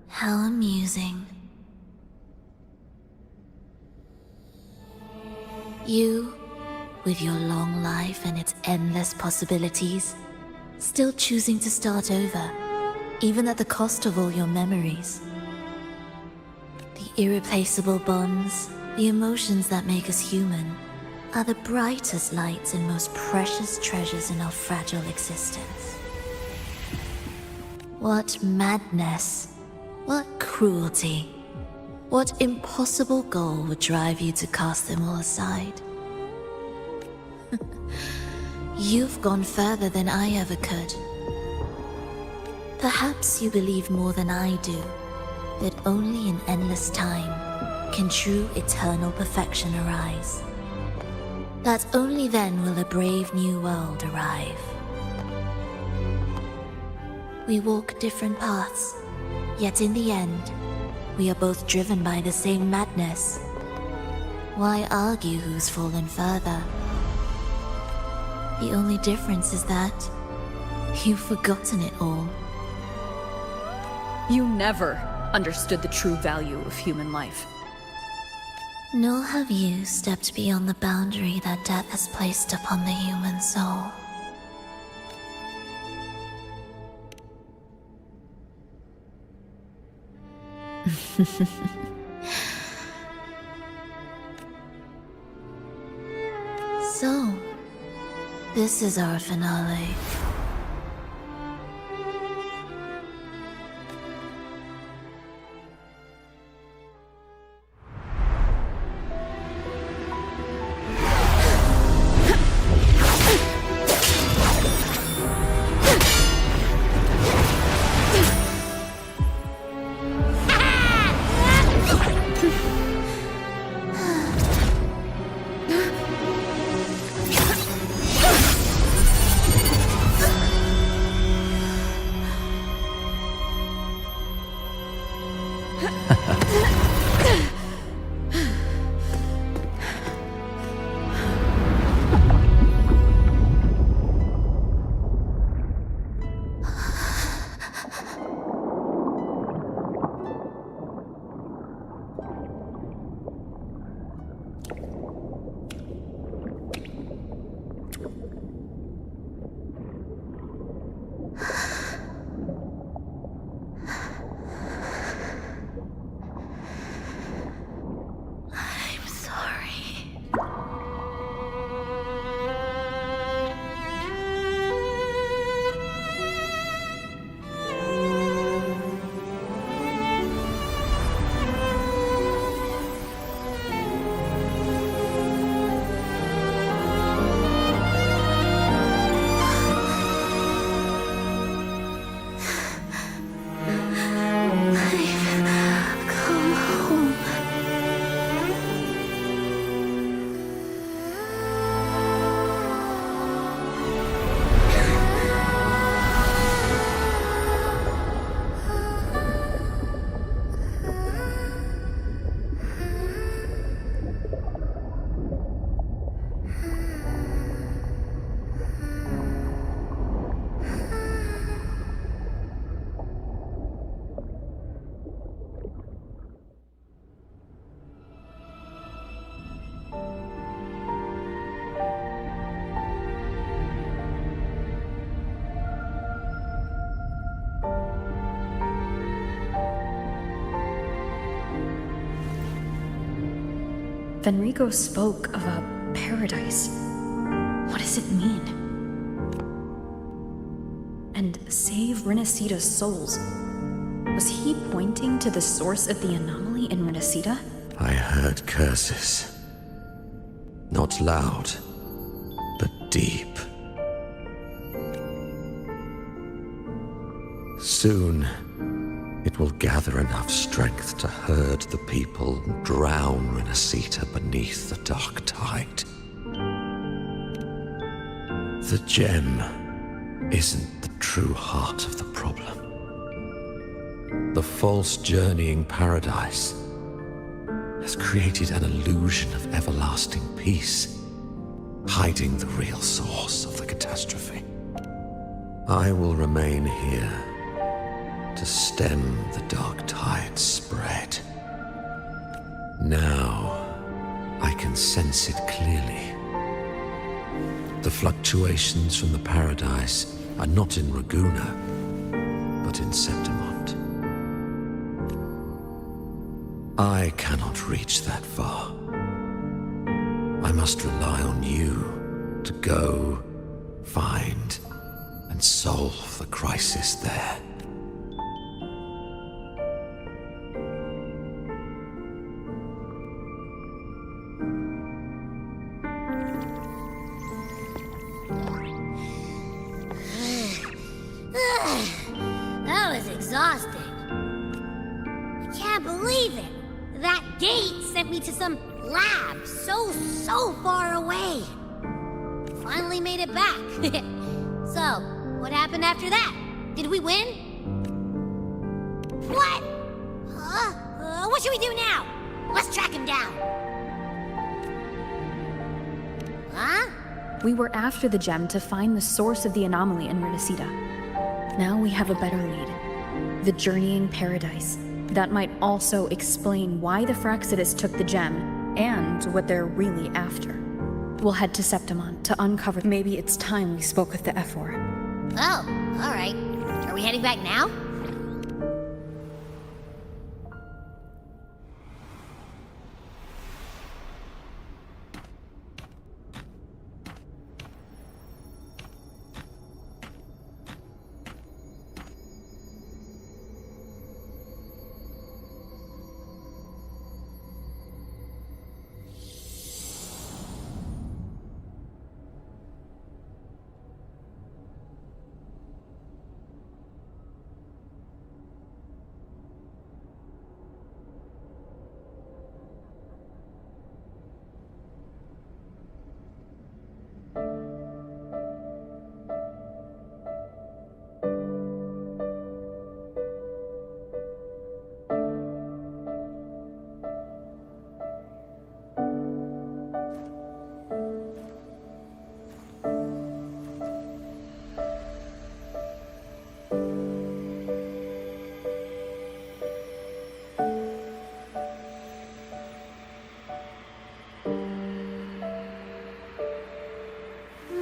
How amusing. You, with your long life and its endless possibilities, still choosing to start over, even at the cost of all your memories. The irreplaceable bonds, the emotions that make us human, are the brightest lights and most precious treasures in our fragile existence. What madness, what cruelty, what impossible goal would drive you to cast them all aside? You've gone further than I ever could. Perhaps you believe more than I do, that only in endless time can true eternal perfection arise. That only then will a brave new world arrive. We walk different paths, yet in the end, we are both driven by the same madness. Why argue who's fallen further? The only difference is that you've forgotten it all. You never understood the true value of human life. Nor have you stepped beyond the boundary that death has placed upon the human soul. So, this is our finale. Fenrico spoke of a paradise. What does it mean? And save Renacita's souls. Was he pointing to the source of the anomaly in Renacita? I heard curses. Not loud, but deep. Soon, it will gather enough strength to herd the people and drown Renacita beneath the dark tide. The gem isn't the true heart of the problem. The false journeying paradise has created an illusion of everlasting peace, hiding the real source of the catastrophe. I will remain here to stem the dark tide's spread. Now, I can sense it clearly. The fluctuations from the paradise are not in Raguna, but in Septimont. I cannot reach that far. I must rely on you to go, find, and solve the crisis there. That was exhausting. I can't believe it. That gate sent me to some lab so far away. Finally made it back. So, what happened after that? Did we win? What? What should we do now? Let's track him down. Huh? We were after the gem to find the source of the anomaly in Renacita. Now we have a better lead. The journeying paradise. That might also explain why the Fraxidus took the gem, and what they're really after. We'll head to Septimont to uncover. Maybe it's time we spoke with the Ephor. Oh, alright. Are we heading back now?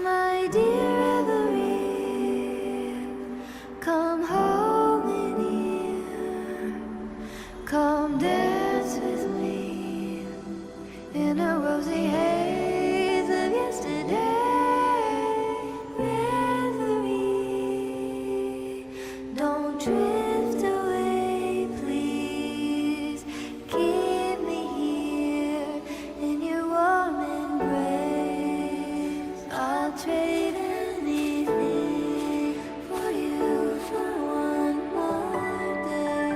My dear Everine, come home in here. Come dance with me in a rosy haze of yesterday. Reverie, don't drift away, please. Keep me here in your warm embrace. I'll trade anything for you for one more day.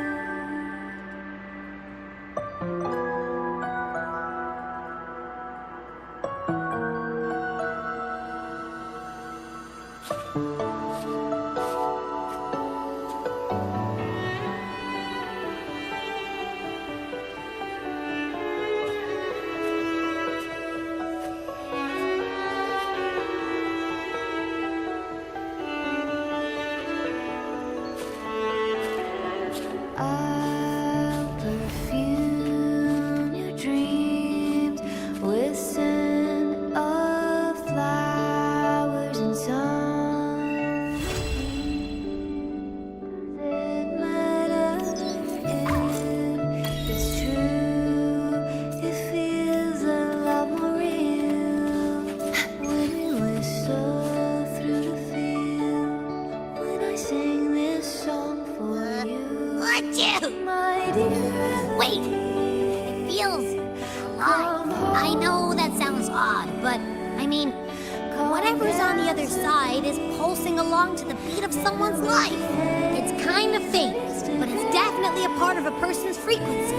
I'll perfume your dreams with scent of flowers and sun. is pulsing along to the beat of someone's life. It's kind of faint, but it's definitely a part of a person's frequency.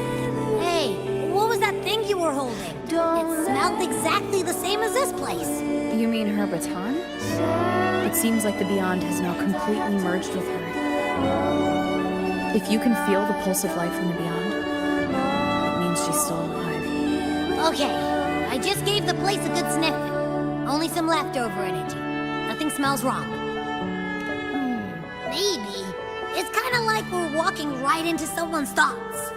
Hey, what was that thing you were holding? It smelled exactly the same as this place. You mean her baton? It seems like the Beyond has now completely merged with her. If you can feel the pulse of life from the Beyond, it means she's still alive. Okay, I just gave the place a good sniffing. Only some leftover energy. Nothing smells wrong. Maybe. It's kind of like we're walking right into someone's thoughts.